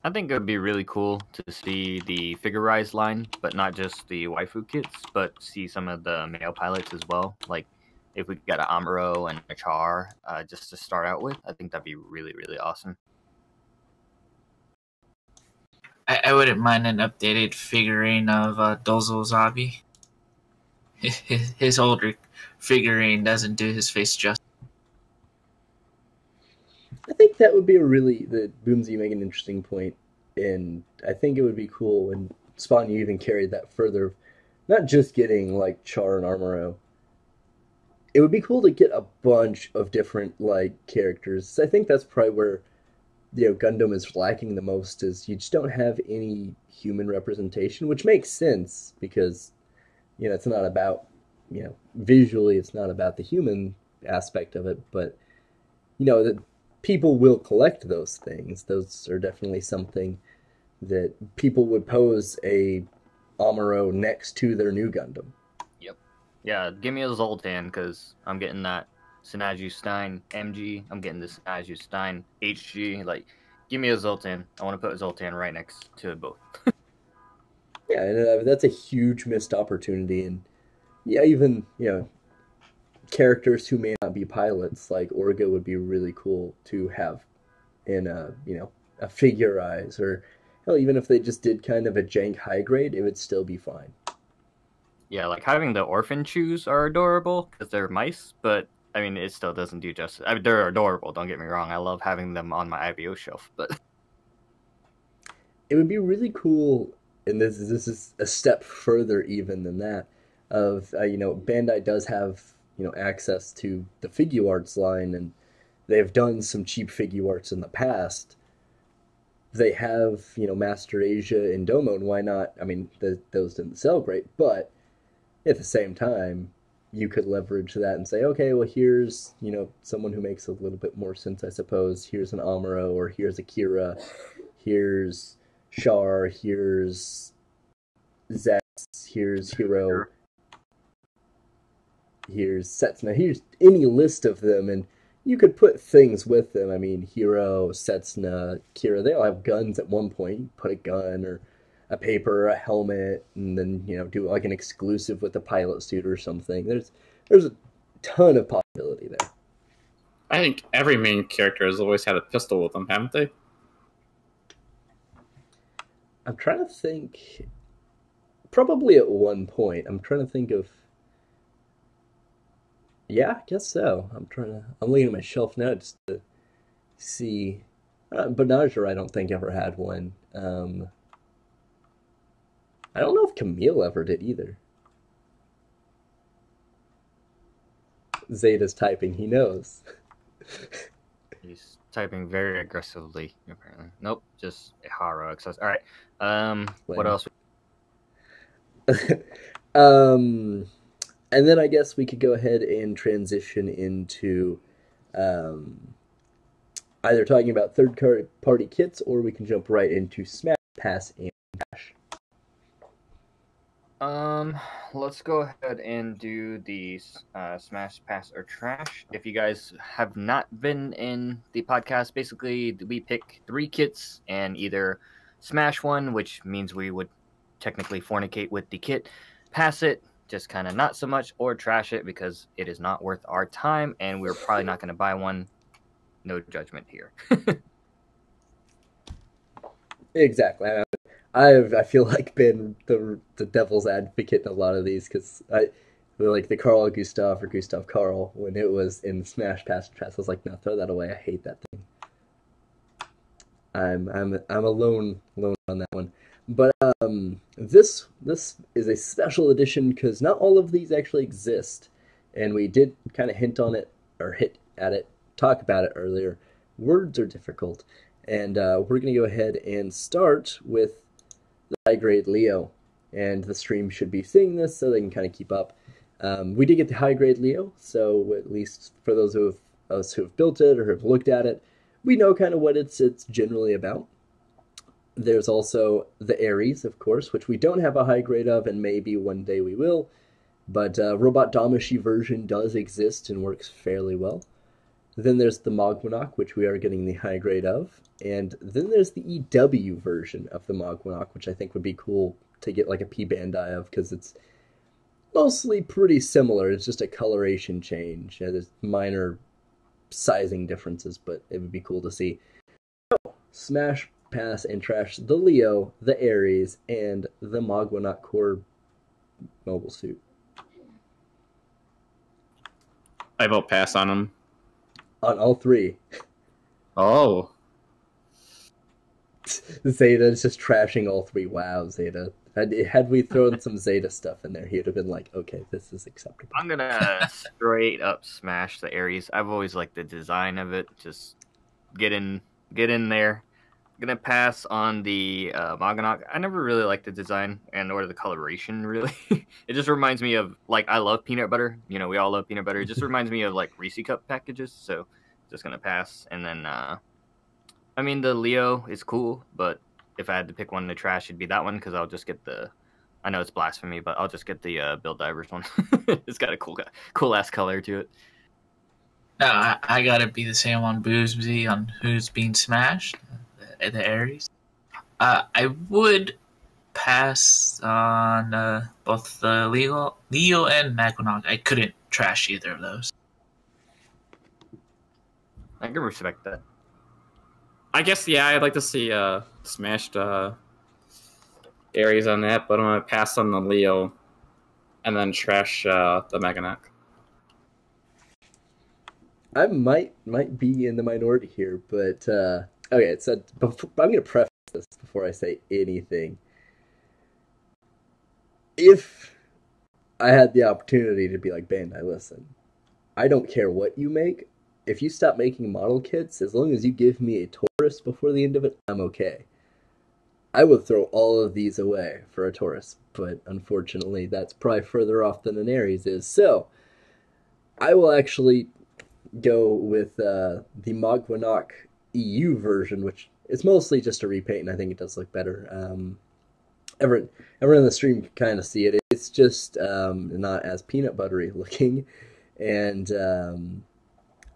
I think it would be really cool to see the Figurized line, but not just the waifu kits, but see some of the male pilots as well. Like, if we got an Amuro and a Char just to start out with, I think that'd be really, really awesome. I wouldn't mind an updated figurine of Dozo Zabi. His older figurine doesn't do his face justice. I think that would be the Boomsy make an interesting point, and I think it would be cool, and Spawn, you even carried that further, not just getting like Char and Armoro. It would be cool to get a bunch of different like characters. I think that's probably where Gundam is lacking the most, is you just don't have any human representation, which makes sense because it's not about visually it's not about the human aspect of it, but that people will collect those things. Those are definitely something that people would pose a Amuro next to their new Gundam. Yep. Yeah, give me a Zoltan, because I'm getting that Sinaju Stein MG. I'm getting this Sinaju Stein HG. Like, give me a Zoltan. I want to put a Zoltan right next to both. Yeah, and that's a huge missed opportunity. And yeah, even, characters who may not be pilots, like Orga, would be really cool to have in a Figurize, or hell, even if they just did kind of a jank high grade, it would still be fine. Yeah, like having the orphan shoes are adorable because they're mice, but I mean, it still doesn't do justice. I mean, they're adorable. Don't get me wrong. I love having them on my IVO shelf, but It would be really cool, and this is a step further even than that. Of Bandai does have access to the figure arts line, and they've done some cheap figure arts in the past. They have Master Asia and Domo, and why not? I mean, those didn't sell great, but at the same time, you could leverage that and say, okay, well, here's someone who makes a little bit more sense, I suppose. Here's an Amuro, or here's Akira, here's Char, here's Zets, here's Hiro, here's Setsuna, here's any list of them, and you could put things with them. I mean, Hiro, Setsuna, Kira, they all have guns at one point. You put a gun or a paper, a helmet, and then do like an exclusive with a pilot suit or something. There's a ton of possibility there. I think every main character has always had a pistol with them, haven't they? I'm trying to think. Probably at one point. I'm trying to think of. Yeah, I guess so. I'm looking at my shelf now just to see. Banajor, I don't think ever had one. I don't know if Camille ever did either. Zeta's typing. He knows. he's typing very aggressively. Apparently, nope, just Haro access. All right. What else? And then I guess we could go ahead and transition into either talking about third-party kits, or we can jump right into Smash Pass and Trash. Let's go ahead and do the Smash Pass or Trash. If you guys have not been in the podcast, basically we pick 3 kits and either smash one, which means we would technically fornicate with the kit, pass it, just kind of not so much, or trash it because it is not worth our time and we're probably not going to buy one. No judgment here. Exactly. I feel like been the devil's advocate in a lot of these because I like the Carl Gustav or Gustav Carl when it was in Smash Pass. I was like, no, throw that away. I hate that thing. I'm alone on that one. But this is a special edition because not all of these actually exist, and we did kind of hint on it or hit at it, talk about it earlier. Words are difficult, and we're going to go ahead and start with the high grade Leo, and the stream should be seeing this so they can kind of keep up. We did get the high grade Leo, so at least for those of us who have built it or have looked at it, we know kind of what it's generally about. There's also the Ares, of course, which we don't have a high grade of, and maybe one day we will. But Robot Damashi version does exist and works fairly well. Then there's the Mogwanok, which we are getting the high grade of. And then there's the EW version of the Mogwanok, which I think would be cool to get like a P Bandai of, because it's mostly pretty similar. It's just a coloration change. There's minor sizing differences, but it would be cool to see. So, Smash, Pass, and Trash the Leo, the Ares, and the Mogwanok Core mobile suit. I vote pass on them. On all 3. Oh. Zeta is just trashing all 3. Wow, Zeta. Had we thrown some Zeta stuff in there, he would have been like, okay, this is acceptable. I'm gonna straight up smash the Ares. I've always liked the design of it. Just get in there. I'm gonna pass on the Mogwanok. I never really liked the design or the coloration, really. It just reminds me of, like, I love peanut butter. You know, we all love peanut butter. It just reminds me of, like, Reese Cup packages. So just gonna pass. And then, I mean, the Leo is cool, but if I had to pick one to trash, it'd be that one, because I'll just get I know it's blasphemy, but I'll just get the Bill Divers one. It's got a cool ass color to it. No, I gotta be the same on Boozzy on who's being smashed, the Ares. I would pass on both the Leo and Magwanok. I couldn't trash either of those. I can respect that. I guess, yeah, I'd like to see smashed Ares on that, but I'm going to pass on the Leo. and then trash the Meganeck. I might be in the minority here, but okay. So I'm going to preface this before I say anything. If I had the opportunity to be like, Bandai, listen, I don't care what you make. If you stop making model kits, as long as you give me a Taurus before the end of it, I'm okay. I would throw all of these away for a Taurus, but unfortunately, that's probably further off than an Ares is. So I will actually go with the Magwanok EU version, which is mostly just a repaint, and I think it does look better. Everyone in the stream can kind of see it. It's just not as peanut buttery looking, and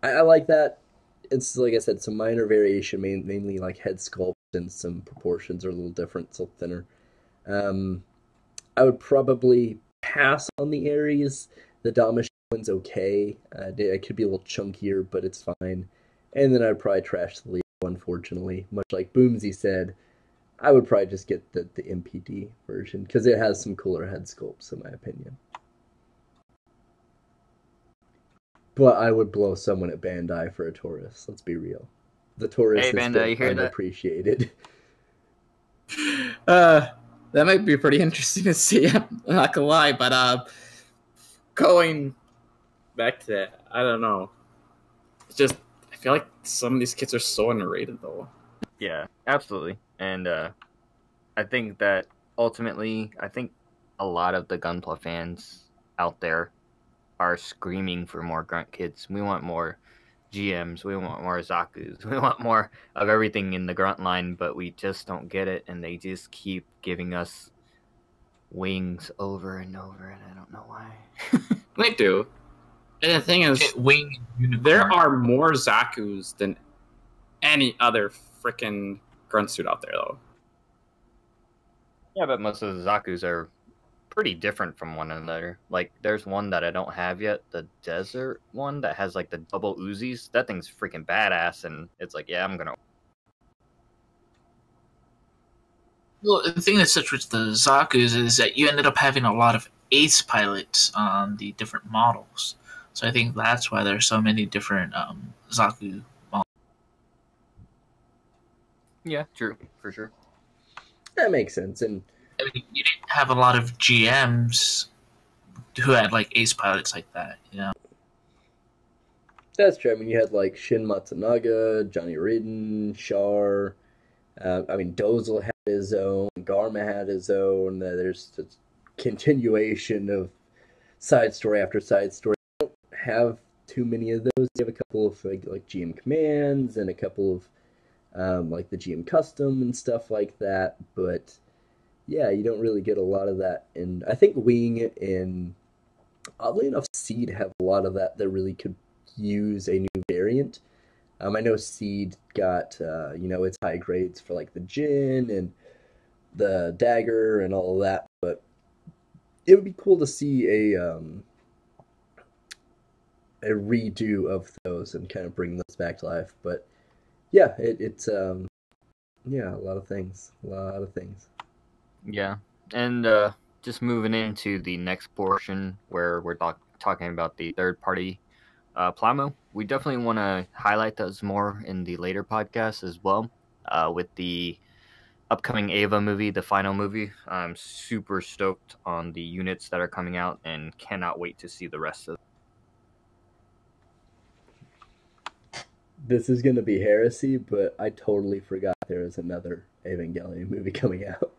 I like that. It's, like I said, some minor variation, mainly like head sculpt and some proportions are a little different, so thinner. I would probably pass on the Ares. The Damish one's okay. It could be a little chunkier, but it's fine. And then I'd probably trash the Leo, unfortunately. Much like Boomsy said, I would probably just get the MPD version, because it has some cooler head sculpts, in my opinion. But I would blow someone at Bandai for a Taurus, let's be real. The Taurus Hey, Bandai, you hear been that? unappreciated. That might be pretty interesting to see. I'm not gonna lie, but going back to that, I don't know. It's just I feel like some of these kits are so underrated, though. Yeah, absolutely. And I think that ultimately, I think a lot of the Gunpla fans out there are screaming for more grunt kits. We want more GMs, we want more Zakus, we want more of everything in the grunt line, but we just don't get it, and they just keep giving us wings over and over, and I don't know why. They do. And the thing is, Wing unicorn. there are more Zakus than any other freaking grunt suit out there, though. Yeah, but most of the Zakus are pretty different from one another. Like, there's one that I don't have yet, the desert one that has like the double Uzis. That thing's freaking badass, and it's like, yeah, I'm gonna. Well, the thing that's such with the Zaku's is that you ended up having a lot of ace pilots on the different models. So I think that's why there's so many different Zaku models. Yeah, true, for sure. That makes sense, and I mean, you didn't have a lot of GMs who had like ace pilots like that, you know. that's true. I mean, you had like Shin Matsunaga, Johnny Ridden, Char. I mean, Dozel had his own, Garma had his own. There's a continuation of side story after side story. I don't have too many of those. You have a couple of like GM commands and a couple of like the GM custom and stuff like that. But yeah, you don't really get a lot of that. And I think Wing and oddly enough, Seed have a lot of that really could use a new variant. I know Seed got its high grades for like the Jin and the Dagger and all of that, but it would be cool to see a redo of those and kind of bring those back to life. But yeah, it's a lot of things, Yeah, and just moving into the next portion where we're talking about the third-party Plamo, we definitely want to highlight those more in the later podcasts as well. With the upcoming Ava movie, the final movie, I'm super stoked on the units that are coming out and cannot wait to see the rest of them. This is going to be heresy, but I totally forgot there was another Evangelion movie coming out.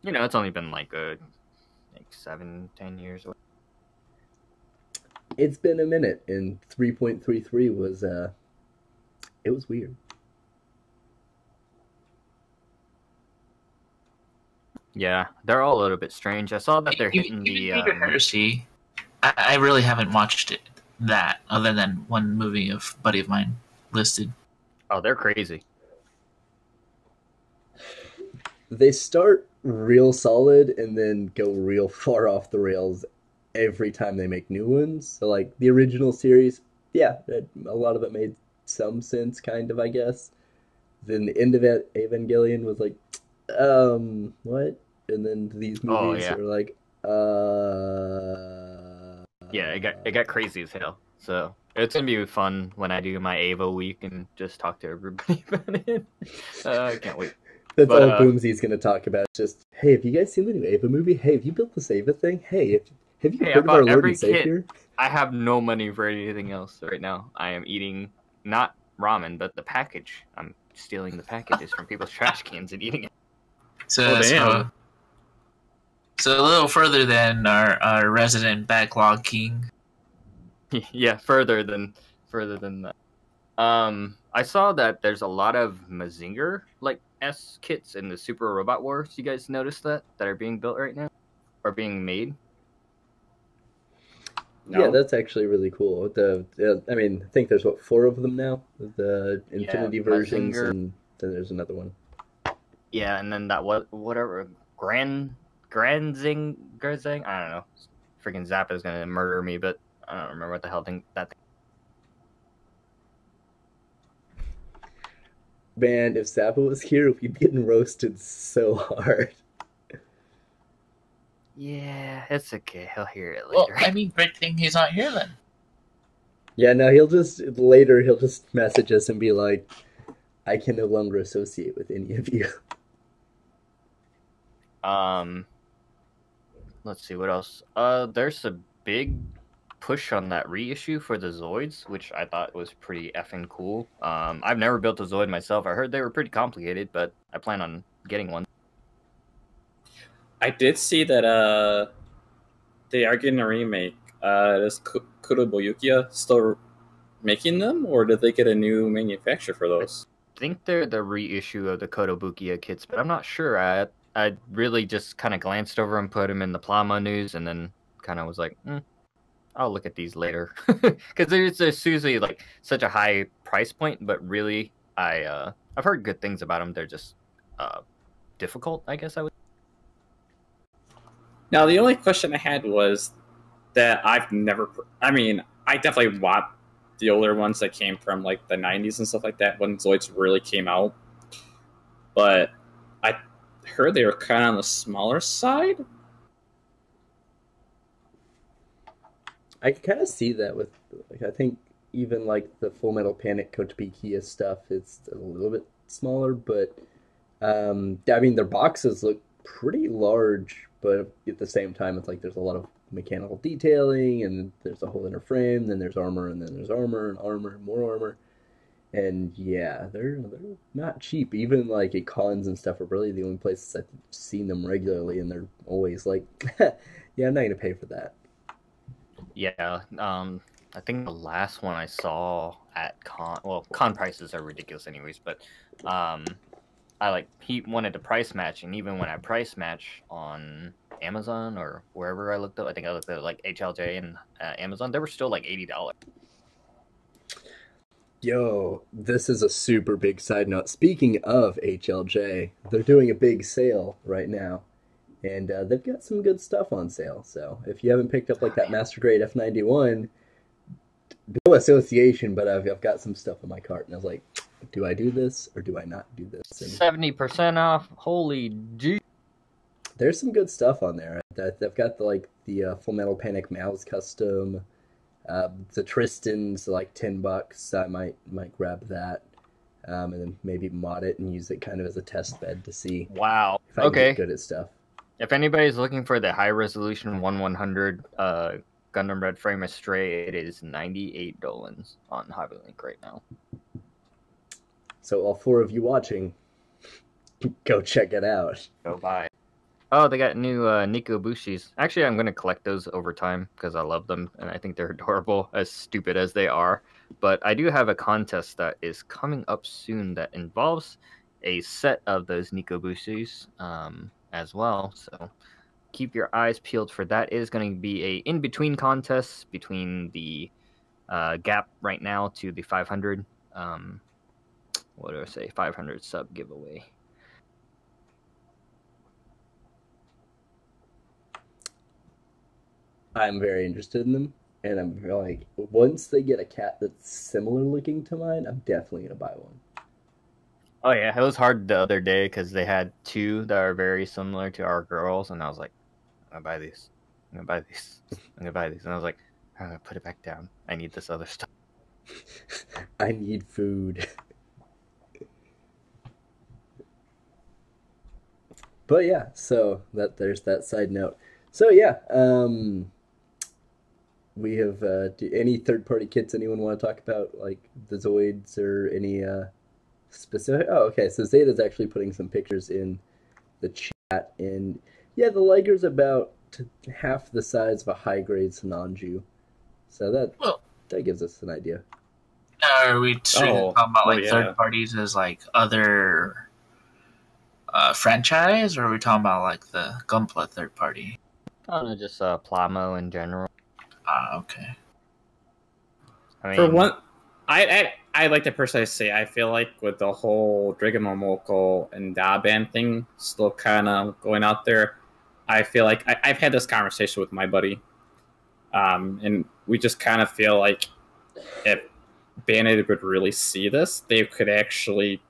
You know, it's only been like 7-10 years away. It's been a minute, and 3.33 was it was weird. Yeah, they're all a little bit strange. I saw that they're hitting the Heresy. I really haven't watched it that other than one movie of buddy of mine listed. Oh, they're crazy. They start real solid and then go real far off the rails every time they make new ones. So like the original series, yeah, a lot of it made some sense, kind of, I guess. Then the end of it, Evangelion was like, what? And then these movies are like, Yeah, it got crazy as hell. So it's gonna be fun when I do my Ava week and just talk to everybody about it. I can't wait. That's But all Boomsy's going to talk about. Just, hey, have you guys seen the new Ava movie? Hey, have you built this Ava thing? Hey, have you hey, heard of our about Lord every and kid, Savior? I have no money for anything else right now. I am eating not ramen, but the package. I'm stealing the packages from people's trash cans and eating it. So, Oh, damn. so a little further than our resident backlog king. Yeah, further than that. I saw that there's a lot of Mazinger like S kits in the Super Robot Wars. You guys notice that are being built right now or being made? No? Yeah, that's actually really cool. I mean, I think there's, what, 4 of them now? The Infinity versions, Mazinger. and then there's another one. Yeah, and then that whatever Granzing, I don't know. Freaking Zappa's gonna murder me, but I don't remember what the hell that thing. Man, if Zappa was here, we'd be getting roasted so hard. Yeah, it's okay. He'll hear it Well, later. I mean, great thing he's not here then. Yeah, no, he'll just message us and be like, I can no longer associate with any of you. Let's see what else. There's a big push on that reissue for the Zoids, which I thought was pretty effing cool. I've never built a Zoid myself. I heard they were pretty complicated, but I plan on getting one. I did see that they are getting a remake. Is Kuroboyukiya still making them, or did they get a new manufacturer for those? I think they're the reissue of the Kotobukiya kits, but I'm not sure. I really just kind of glanced over and put them in the Plama news, and then kind of was like, I'll look at these later, because there's usually like such a high price point, but really I've heard good things about them. They're just difficult, I guess I would. Now, the only question I had was that I've never. I mean, I definitely want the older ones that came from like the 90s and stuff like that when Zoids really came out, but I heard they were kind of on the smaller side. I can kind of see that with, like, I think even like the Full Metal Panic Coach Kia stuff, it's a little bit smaller, but I mean, their boxes look pretty large, but at the same time, it's like there's a lot of mechanical detailing, and there's a whole inner frame, then there's armor, and then there's armor, and armor, and more armor. And yeah, they're not cheap. Even like at cons and stuff are really the only places I've seen them regularly, and they're always like, yeah, I'm not gonna pay for that. Yeah, I think the last one I saw at con prices are ridiculous anyways, but he wanted to price match, and even when I price match on Amazon or wherever I looked up, I think I looked at like HLJ and Amazon, they were still like $80. Yo, this is a super big side note. Speaking of HLJ, they're doing a big sale right now, and they've got some good stuff on sale. So if you haven't picked up like that Master Grade F91, no association, but I've got some stuff in my cart, and I was like, do I do this or do I not do this? And 70% off. Holy G. there's some good stuff on there. They've got the Full Metal Panic Mouse custom. The Tristan's like $10. I might grab that, and then maybe mod it and use it kind of as a test bed to see Wow. if I can Okay. get good at stuff. If anybody's looking for the high resolution 1/100 Gundam Red Frame Astray, it is $98 on Hobbylink right now. So all 4 of you watching, go check it out. Go buy. Oh, they got new Nico Bushis. Actually, I'm going to collect those over time because I love them and I think they're adorable, as stupid as they are. But I do have a contest that is coming up soon that involves a set of those Nico Bushis as well. So keep your eyes peeled for that. It is going to be a in-between contest between the gap right now to the 500. What do I say? 500 sub giveaway. I'm very interested in them, and I'm like, once they get a cat that's similar looking to mine, I'm definitely gonna buy one. Oh yeah, it was hard the other day because they had 2 that are very similar to our girls, and I was like, I buy these. gonna buy these. I'm gonna buy these. And I was like, I'm gonna put it back down. I need this other stuff. I need food. But yeah, so there's that side note. So yeah, we have any third party kits anyone want to talk about, like the Zoids or any specific? Oh, okay. So Zeta's actually putting some pictures in the chat, and yeah, the Liger's about half the size of a high grade Sinanju. So Well, that gives us an idea. are we strictly Oh, talking about oh, like yeah. third parties as like other franchise, or are we talking about like the Gunpla third party? I don't know, just Plamo in general. Okay. I mean, For one, I like to personally say I feel like with the whole Dragon Momoko and Da band thing still kind of going out there, I feel like I've had this conversation with my buddy, and we just kind of feel like if Bandai would really see this, they could actually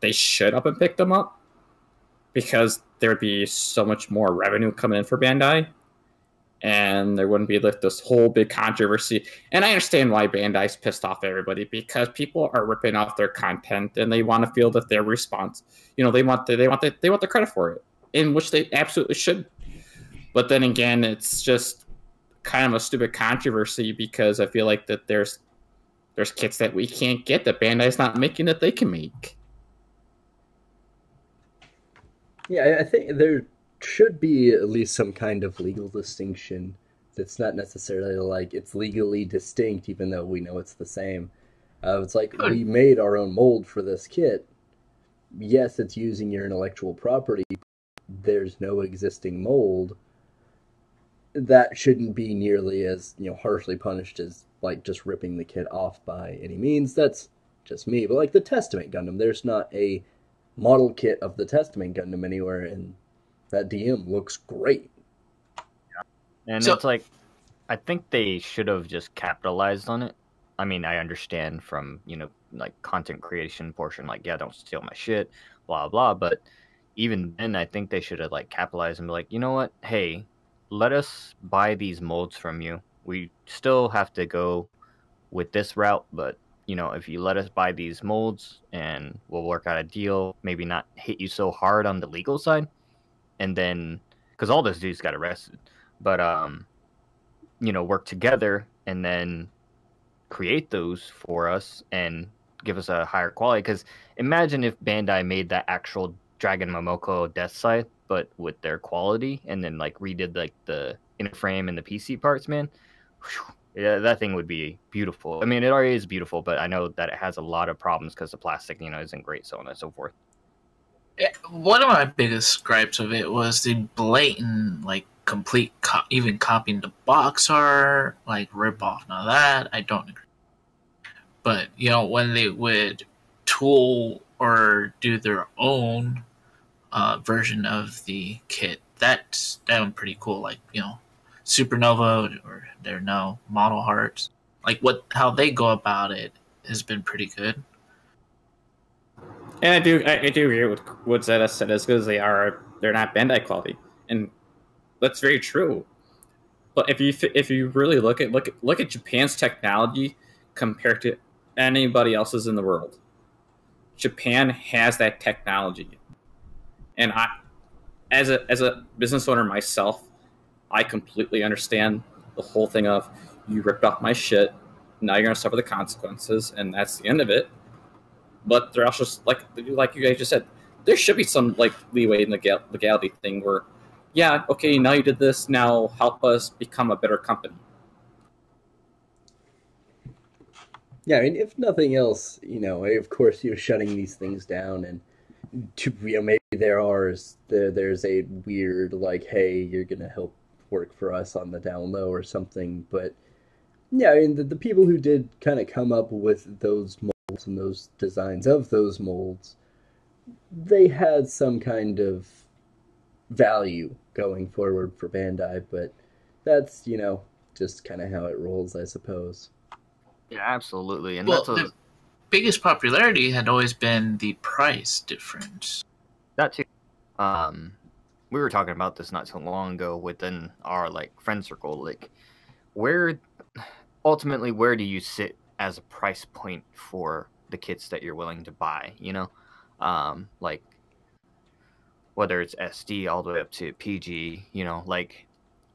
they should up and pick them up, because there would be so much more revenue coming in for Bandai, and there wouldn't be like this whole big controversy. And I understand why Bandai's pissed off everybody, because people are ripping off their content and they want to feel that their response, they want the credit for it, in which they absolutely should. But then again, it's just kind of a stupid controversy, because I feel like that there's kits that we can't get, that Bandai's not making, that they can make. Yeah, I think there should be at least some kind of legal distinction that's not necessarily like it's legally distinct, even though we know it's the same. It's like we made our own mold for this kit. Yes, it's using your intellectual property. There's no existing mold. That shouldn't be nearly as harshly punished as like just ripping the kit off by any means. That's just me. But like the Testament Gundam, there's not a model kit of the Testament Gundam anywhere, and that DM looks great. and it's like, I think they should have just capitalized on it. I mean, I understand from, like content creation portion, like, yeah, don't steal my shit, blah, blah. But even then, I think they should have like capitalized and be like, you know what? Hey, let us buy these molds from you. We still have to go with this route, but if you let us buy these molds and we'll work out a deal, maybe not hit you so hard on the legal side, and then because all those dudes got arrested, but work together and then create those for us and give us a higher quality. Because imagine if Bandai made that actual Dragon Momoko Death Scythe, but with their quality, and then like redid like the inner frame and the PC parts, man. Whew, yeah, that thing would be beautiful. I mean, it already is beautiful, but I know that it has a lot of problems because the plastic, isn't great, so on and so forth. Yeah, one of my biggest gripes of it was the blatant, like, complete, even copying the box art, like, rip off. Now that, I don't agree. But, when they would tool or do their own version of the kit, that was pretty cool. Like, Supernova, or their no model hearts. Like, how they go about it has been pretty good. And I do agree with what Zeta said. As good as they are, they're not Bandai quality, and that's very true. But if you really look at Japan's technology compared to anybody else's in the world, Japan has that technology, and as a business owner myself, I completely understand the whole thing of, you ripped off my shit, now you're gonna suffer the consequences, and that's the end of it. But they're also like you guys just said, there should be some like leeway in the legality thing where, yeah, okay, now you did this, now help us become a better company. Yeah, I mean, if nothing else, of course you're shutting these things down, and maybe there's a weird like, hey, you're gonna help work for us on the down low or something. But yeah, I mean, the people who did kind of come up with those molds and those designs of those molds, they had some kind of value going forward for Bandai, but that's, just kind of how it rolls, I suppose. Yeah, absolutely. And the biggest popularity had always been the price difference. that too. we were talking about this not so long ago within our like friend circle. Like, where ultimately where do you sit as a price point for the kits that you're willing to buy? You know, like whether it's SD all the way up to PG. You know, like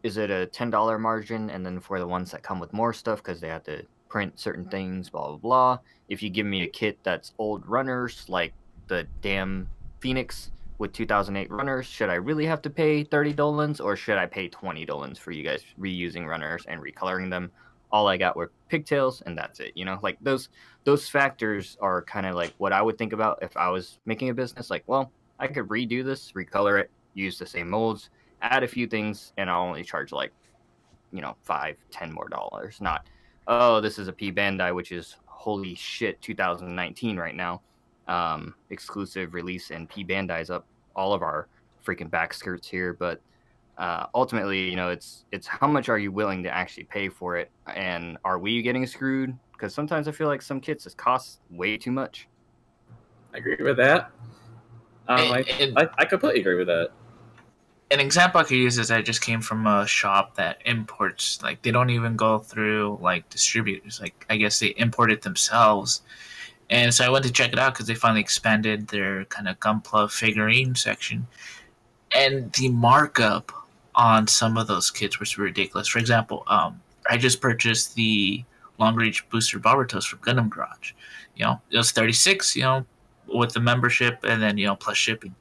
is it a $10 margin, and then for the ones that come with more stuff because they have to print certain things, blah blah blah. If you give me a kit that's old runners, like the damn Phoenix with 2008 runners, should I really have to pay 30 dolans, or should I pay 20 dolans for you guys reusing runners and recoloring them? All I got were pigtails, and that's it. You know, like those factors are kind of like what I would think about if I was making a business. Like, well, I could redo this, recolor it, use the same molds, add a few things, and I'll only charge like, you know, $5-10 more dollars. Not, oh, this is a P Bandai, which is holy shit 2019 right now. Exclusive release, and P Bandai's up all of our freaking back skirts here. But ultimately, you know, it's how much are you willing to actually pay for it, and are we getting screwed? Because sometimes I feel like some kits just cost way too much. I agree with that. I completely agree with that. An example I could use is I just came from a shop that imports, like they don't even go through like distributors. Like I guess they import it themselves. And so I went to check it out because they finally expanded their kind of Gunpla figurine section. And the markup on some of those kits was ridiculous. For example, I just purchased the long reach booster Barbatos from Gundam Garage. You know, it was $36, you know, with the membership and then, you know, plus shipping.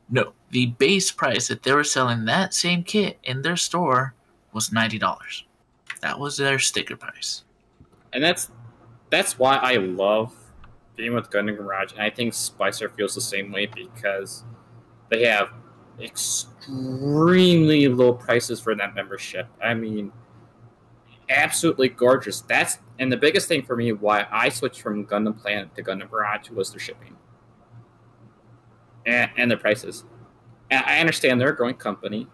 No, the base price that they were selling that same kit in their store was $90. That was their sticker price. And that's why I love being with Gundam Garage, and I think Spicer feels the same way because they have extremely low prices for that membership. I mean, absolutely gorgeous. And the biggest thing for me why I switched from Gundam Planet to Gundam Garage was their shipping and their prices. And I understand they're a growing company,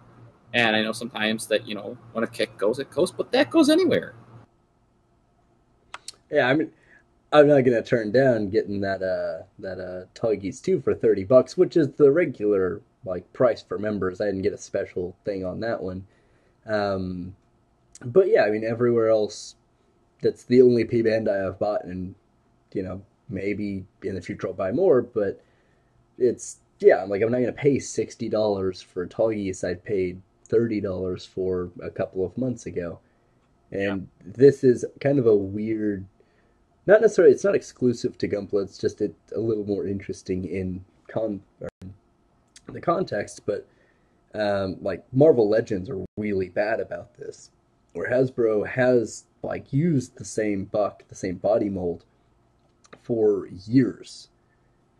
and I know sometimes that, you know, when a kit goes, it goes, but that goes anywhere. Yeah, I mean, I'm not gonna turn down getting that Tuggies 2 for $30, which is the regular like price for members. I didn't get a special thing on that one. But yeah, I mean, everywhere else, that's the only P Bandai I've bought, and you know, maybe in the future I'll buy more. But it's, yeah, I'm like, I'm not gonna pay $60 for Tuggies I paid $30 for a couple of months ago. And this is kind of a weird, not necessarily, it's not exclusive to Gunpla, it's just a little more interesting in the context, but like Marvel Legends are really bad about this, where Hasbro has like used the same body mold for years,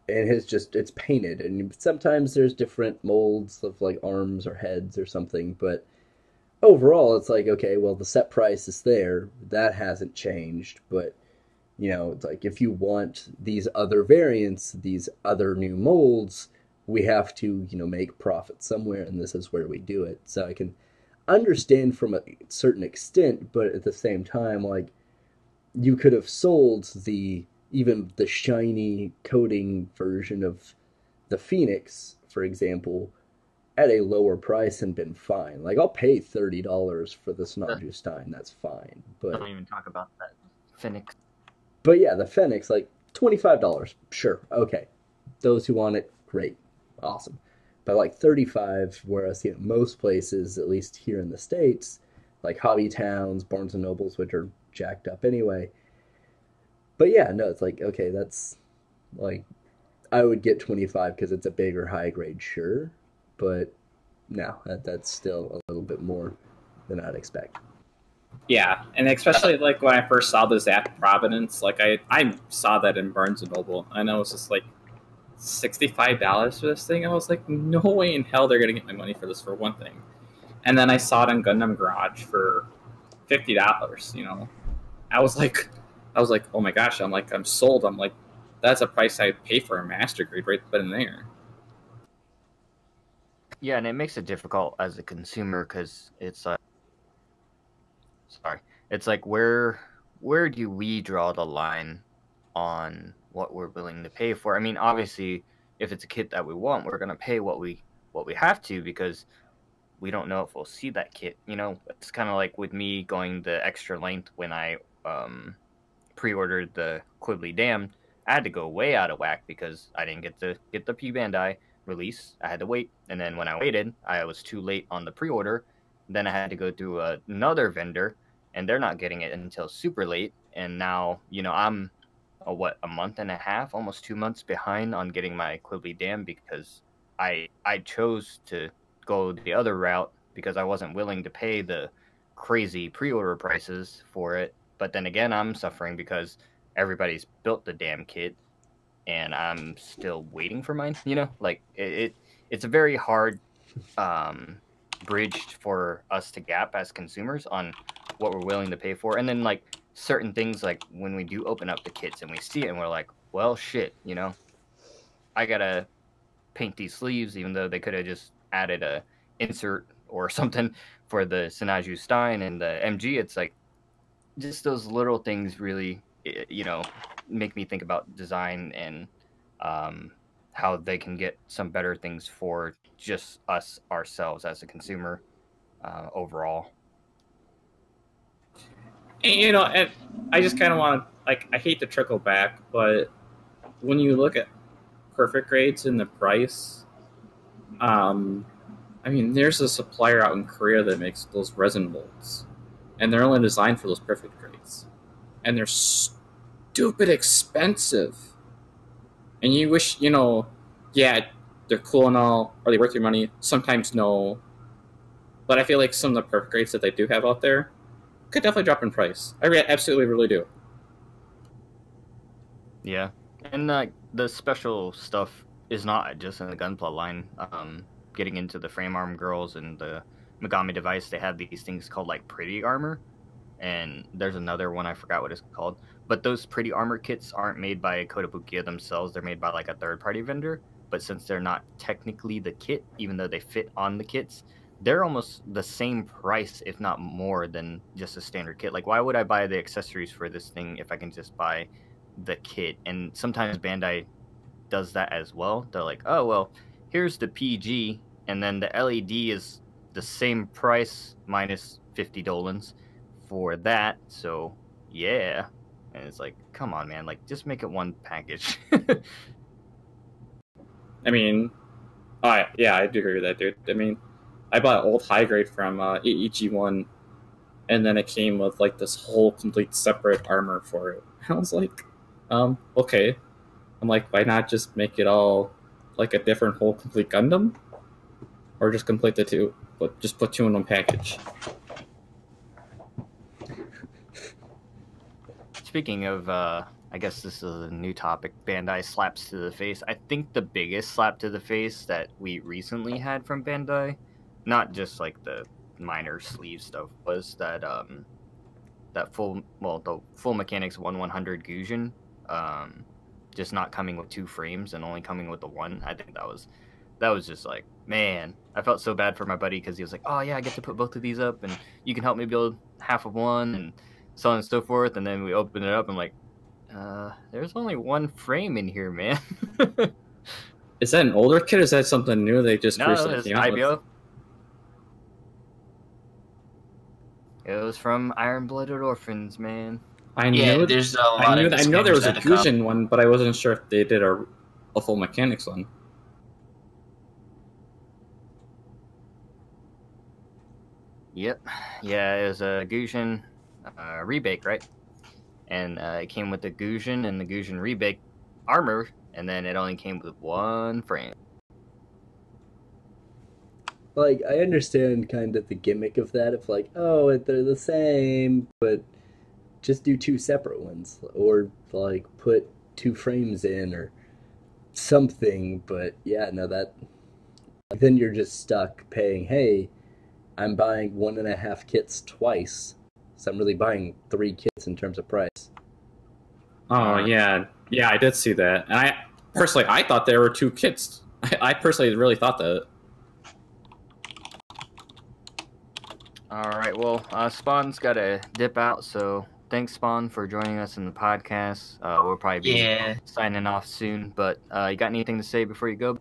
and it's painted, and sometimes there's different molds of like arms or heads or something, but overall it's like, okay, well, the set price is there, that hasn't changed, but you know, it's like, if you want these other variants, these other new molds, we have to, you know, make profit somewhere, and this is where we do it. So I can understand from a certain extent, but at the same time, like, you could have sold even the shiny coating version of the Phoenix, for example, at a lower price and been fine. Like, I'll pay $30 for the Snarju Stein, that's fine. But Don't even talk about that Phoenix. But yeah, the Fennec, like $25, sure, okay. Those who want it, great, awesome. But like $35, whereas, you know, most places, at least here in the States, like Hobby Towns, Barnes and Nobles, which are jacked up anyway. But yeah, no, it's like, okay, that's like, I would get 25 because it's a bigger high grade, sure, but no, that's still a little bit more than I'd expect. Yeah, and especially like when I first saw this at Providence, like I saw that in Barnes and Noble. I know it's just like $65 for this thing. I was like, no way in hell they're gonna get my money for this, for one thing. And then I saw it on Gundam Garage for $50. You know, I was like, oh my gosh! I'm sold. I'm like, that's a price I'd pay for a master grade right then and there. Yeah, and it makes it difficult as a consumer because it's it's like where do we draw the line on what we're willing to pay for? I mean, obviously, if it's a kit that we want, we're gonna pay what we what we have to, because we don't know if we'll see that kit. You know, it's kind of like with me going the extra length when I pre-ordered the Quibbly Dam. I had to go way out of whack because I didn't get the P Bandai release. I had to wait, and then when I waited, I was too late on the pre-order. Then I had to go through another vendor, and they're not getting it until super late. And now, you know, I'm a month and a half, almost 2 months behind on getting my Quibbly Dam because I chose to go the other route because I wasn't willing to pay the crazy pre-order prices for it. But then again, I'm suffering because everybody's built the damn kit and I'm still waiting for mine. You know, like it's a very hard bridge for us to gap as consumers on what we're willing to pay for. And then like certain things, like when we do open up the kits and we see it and we're like, well, shit, you know, I gotta paint these sleeves, even though they could have just added a insert or something for the Sinaju Stein and the MG. It's like just those little things really, you know, make me think about design and how they can get some better things for just us ourselves as a consumer overall. And, you know, and I just kind of want to, like, I hate to trickle back, but when you look at perfect grades and the price, I mean, there's a supplier out in Korea that makes those resin molds, and they're only designed for those perfect grades, and they're stupid expensive. And you wish, you know, yeah, they're cool and all, are they worth your money? Sometimes no, but I feel like some of the perfect grades that they do have out there could definitely drop in price. I absolutely really do. Yeah, and the special stuff is not just in the Gunpla line. Getting into the frame arm girls and the Megami device, they have these things called like pretty armor, and there's another one I forgot what it's called. But those pretty armor kits aren't made by Kotobukiya themselves; they're made by like a third-party vendor. But since they're not technically the kit, even though they fit on the kits, they're almost the same price, if not more, than just a standard kit. Like, why would I buy the accessories for this thing if I can just buy the kit? And sometimes Bandai does that as well. They're like, oh, well, here's the PG, and then the LED is the same price minus 50 dolans for that. So, yeah. And it's like, come on, man. Like, just make it one package. I mean, yeah, I do agree with that, dude. I mean, I bought old high grade from EG1, and then it came with like this whole complete separate armor for it. I was like, okay. I'm like, why not just make it all like a different whole complete Gundam? Or just complete the two, but just put two in one package. Speaking of, I guess this is a new topic, Bandai slaps to the face. I think the biggest slap to the face that we recently had from Bandai, not just like the minor sleeve stuff, was that the full mechanics 1/100 Gujin, just not coming with 2 frames and only coming with the one. I think that was just like, man, I felt so bad for my buddy because he was like, oh yeah, I get to put both of these up and you can help me build half of one and so on and so forth. And then we open it up and I'm like, there's only 1 frame in here, man. Is that an older kit or is that something new they just recently it's came out with? IBO. It was from Iron Blooded Orphans, man. I Yeah, there's a lot of I know there was a games that Gujin one, but I wasn't sure if they did a full mechanics one. Yep. Yeah, it was a Gujin rebake, right? And it came with the Gujin and the Gujin rebake armor, and then it only came with 1 frame. Like, I understand kind of the gimmick of that. If like, oh, they're the same, but just do 2 separate ones, or like put 2 frames in, or something. But yeah, no, that then you're just stuck paying. Hey, I'm buying 1.5 kits twice, so I'm really buying 3 kits in terms of price. Oh yeah, I did see that. And I personally, I thought there were 2 kits. I personally really thought that. All right, well, Spawn's got to dip out, so thanks, Spawn, for joining us in the podcast. We'll probably be signing off soon, but you got anything to say before you go?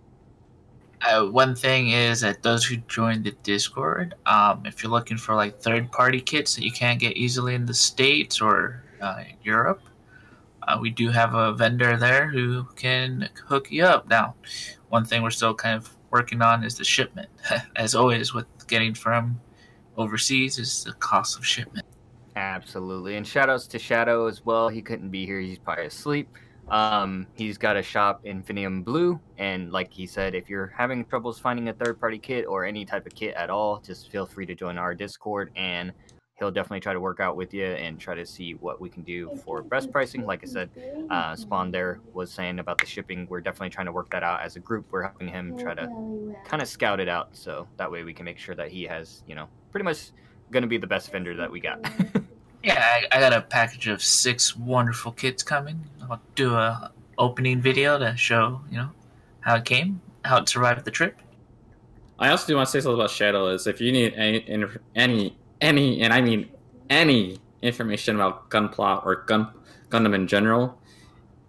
One thing is that those who join the Discord, if you're looking for like third-party kits that you can't get easily in the States or Europe, we do have a vendor there who can hook you up. Now, one thing we're still kind of working on is the shipment. As always, with getting from overseas is the cost of shipment. Absolutely. And shout outs to Shadow as well. He couldn't be here. He's probably asleep. He's got a shop, Infinium Blue. And like he said, if you're having troubles finding a third party kit or any type of kit at all, just feel free to join our Discord and he'll definitely try to work out with you and try to see what we can do for best pricing. Like I said, Spawn there was saying about the shipping. We're definitely trying to work that out as a group. We're helping him try to kind of scout it out. So that way we can make sure that he has, pretty much going to be the best vendor that we got. Yeah, I got a package of 6 wonderful kits coming. I'll do a opening video to show, how it came, how it survived the trip. I also do want to say something about Shadow. Is if you need any, and I mean any information about Gunpla or Gundam in general,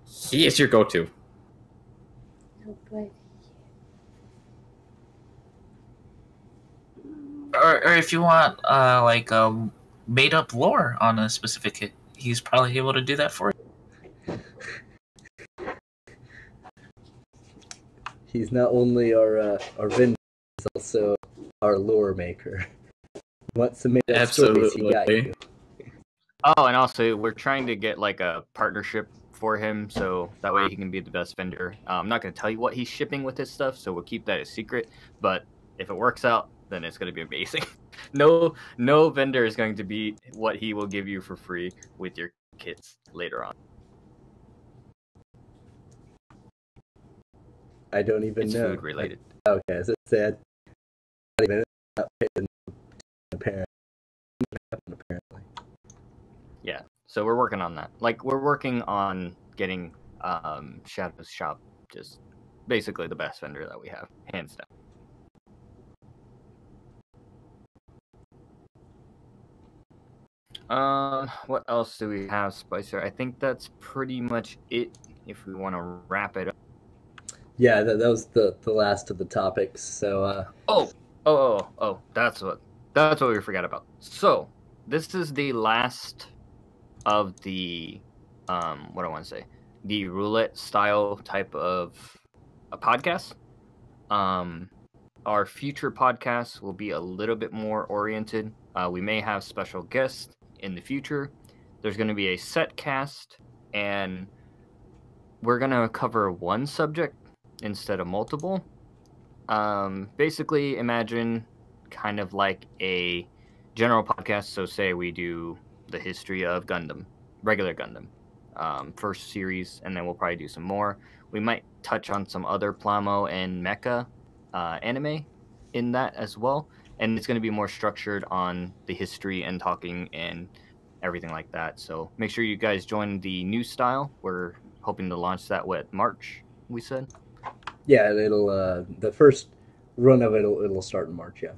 he is your go-to. Or if you want made up lore on a specific kit, he's probably able to do that for you. He's not only our vendor, he's also our lore maker. Want some made up stories? He got you. Oh, and also we're trying to get like a partnership for him, so that way he can be the best vendor. I'm not going to tell you what he's shipping with his stuff, so we'll keep that a secret. But if it works out, then it's going to be amazing. No vendor is going to be what he will give you for free with your kits later on. I don't even it's know. It's food related. Okay, as it said, apparently. Yeah, so we're working on that. Like, we're working on getting Shadow's shop just basically the best vendor that we have, hands down. What else do we have, Spicer? I think that's pretty much it if we want to wrap it up. Yeah, that was the last of the topics. So that's what we forgot about. So this is the last of the what I want to say, the roulette style type of a podcast. Our future podcasts will be a little bit more oriented. We may have special guests in the future. There's going to be a set cast, and we're going to cover one subject instead of multiple. Basically, imagine kind of like a general podcast. So say we do the history of Gundam, regular Gundam, first series, and then we'll probably do some more. We might touch on some other Plamo and Mecha anime in that as well. And it's going to be more structured on the history and talking and everything like that. So make sure you guys join the new style. We're hoping to launch that March, we said. Yeah, it'll the first run of it'll start in March. Yeah.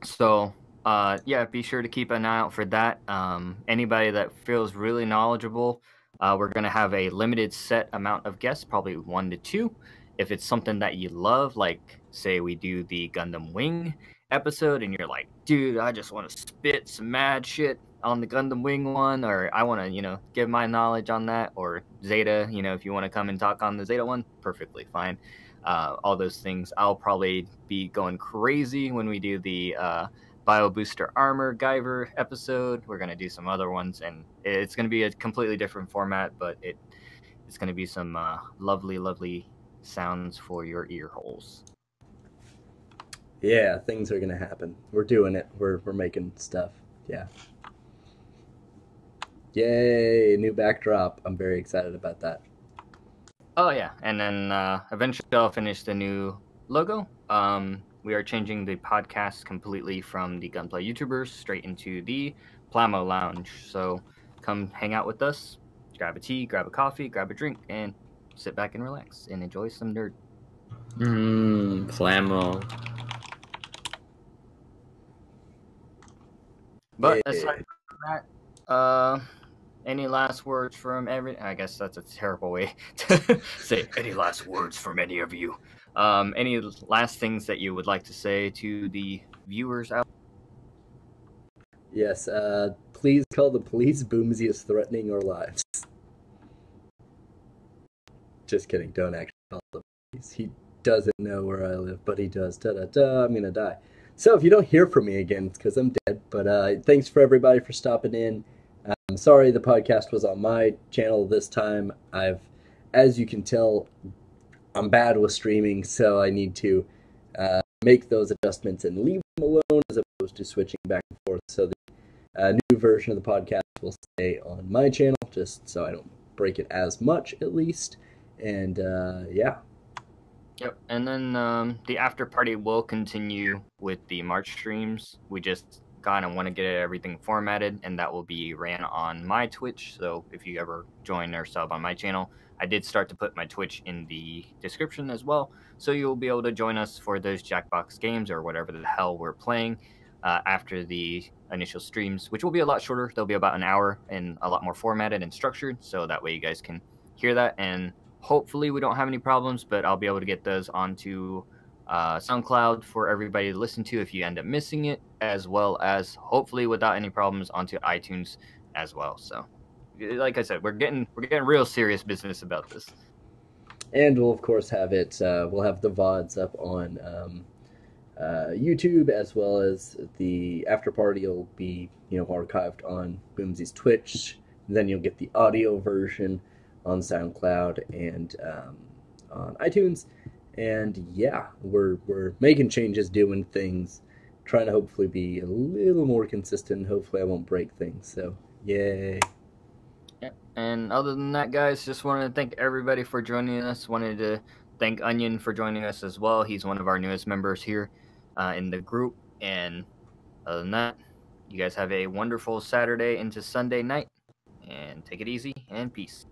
So be sure to keep an eye out for that. Anybody that feels really knowledgeable, we're going to have a limited set amount of guests, probably 1 to 2. If it's something that you love, like say we do the Gundam Wing episode and you're like, dude, I just want to spit some mad shit on the Gundam Wing one, or I want to, give my knowledge on that, or Zeta, if you want to come and talk on the Zeta one, perfectly fine. All those things. I'll probably be going crazy when we do the Bio Booster Armor Guyver episode. We're going to do some other ones, and it's going to be a completely different format, but it's going to be some lovely sounds for your ear holes. Yeah, things are gonna happen. We're doing it. We're making stuff. Yeah. Yay! New backdrop. I'm very excited about that. Oh yeah, and then eventually I'll finish the new logo. We are changing the podcast completely from the Gunpla YouTubers straight into the Plamo Lounge. So come hang out with us. Grab a tea, grab a coffee, grab a drink, and sit back and relax and enjoy some nerd. Plamo. But aside from that, any last words from I guess that's a terrible way to say any last words from any of you. Any last things that you would like to say to the viewers out? Yes, please call the police. Boomsy is threatening our lives. Just kidding, don't actually call the police. He doesn't know where I live, but he does. Da da da, I'm gonna die. So if you don't hear from me again, it's because I'm dead. But thanks for everybody for stopping in. I'm sorry the podcast was on my channel this time. As you can tell, I'm bad with streaming, so I need to make those adjustments and leave them alone as opposed to switching back and forth. So the new version of the podcast will stay on my channel, just so I don't break it as much, at least. And yeah. Yep, and then the after party will continue with the March streams. We just kind of want to get everything formatted, and that will be ran on my Twitch. So if you ever join or sub on my channel, I did start to put my Twitch in the description as well. So you'll be able to join us for those Jackbox games or whatever the hell we're playing after the initial streams, which will be a lot shorter. They'll be about an hour and a lot more formatted and structured. So that way you guys can hear that, and hopefully we don't have any problems, but I'll be able to get those onto SoundCloud for everybody to listen to if you end up missing it, as well as hopefully without any problems onto iTunes as well. So, like I said, we're getting real serious business about this. And we'll of course have it. We'll have the VODs up on YouTube, as well as the after party will be archived on Boomsy's Twitch. And then you'll get the audio version on SoundCloud and on iTunes. And yeah, we're making changes, doing things, trying to hopefully be a little more consistent. Hopefully I won't break things. So yay. Yeah. And other than that, guys, just wanted to thank everybody for joining us. Wanted to thank Onion for joining us as well. He's one of our newest members here in the group. And other than that, you guys have a wonderful Saturday into Sunday night, and take it easy and peace.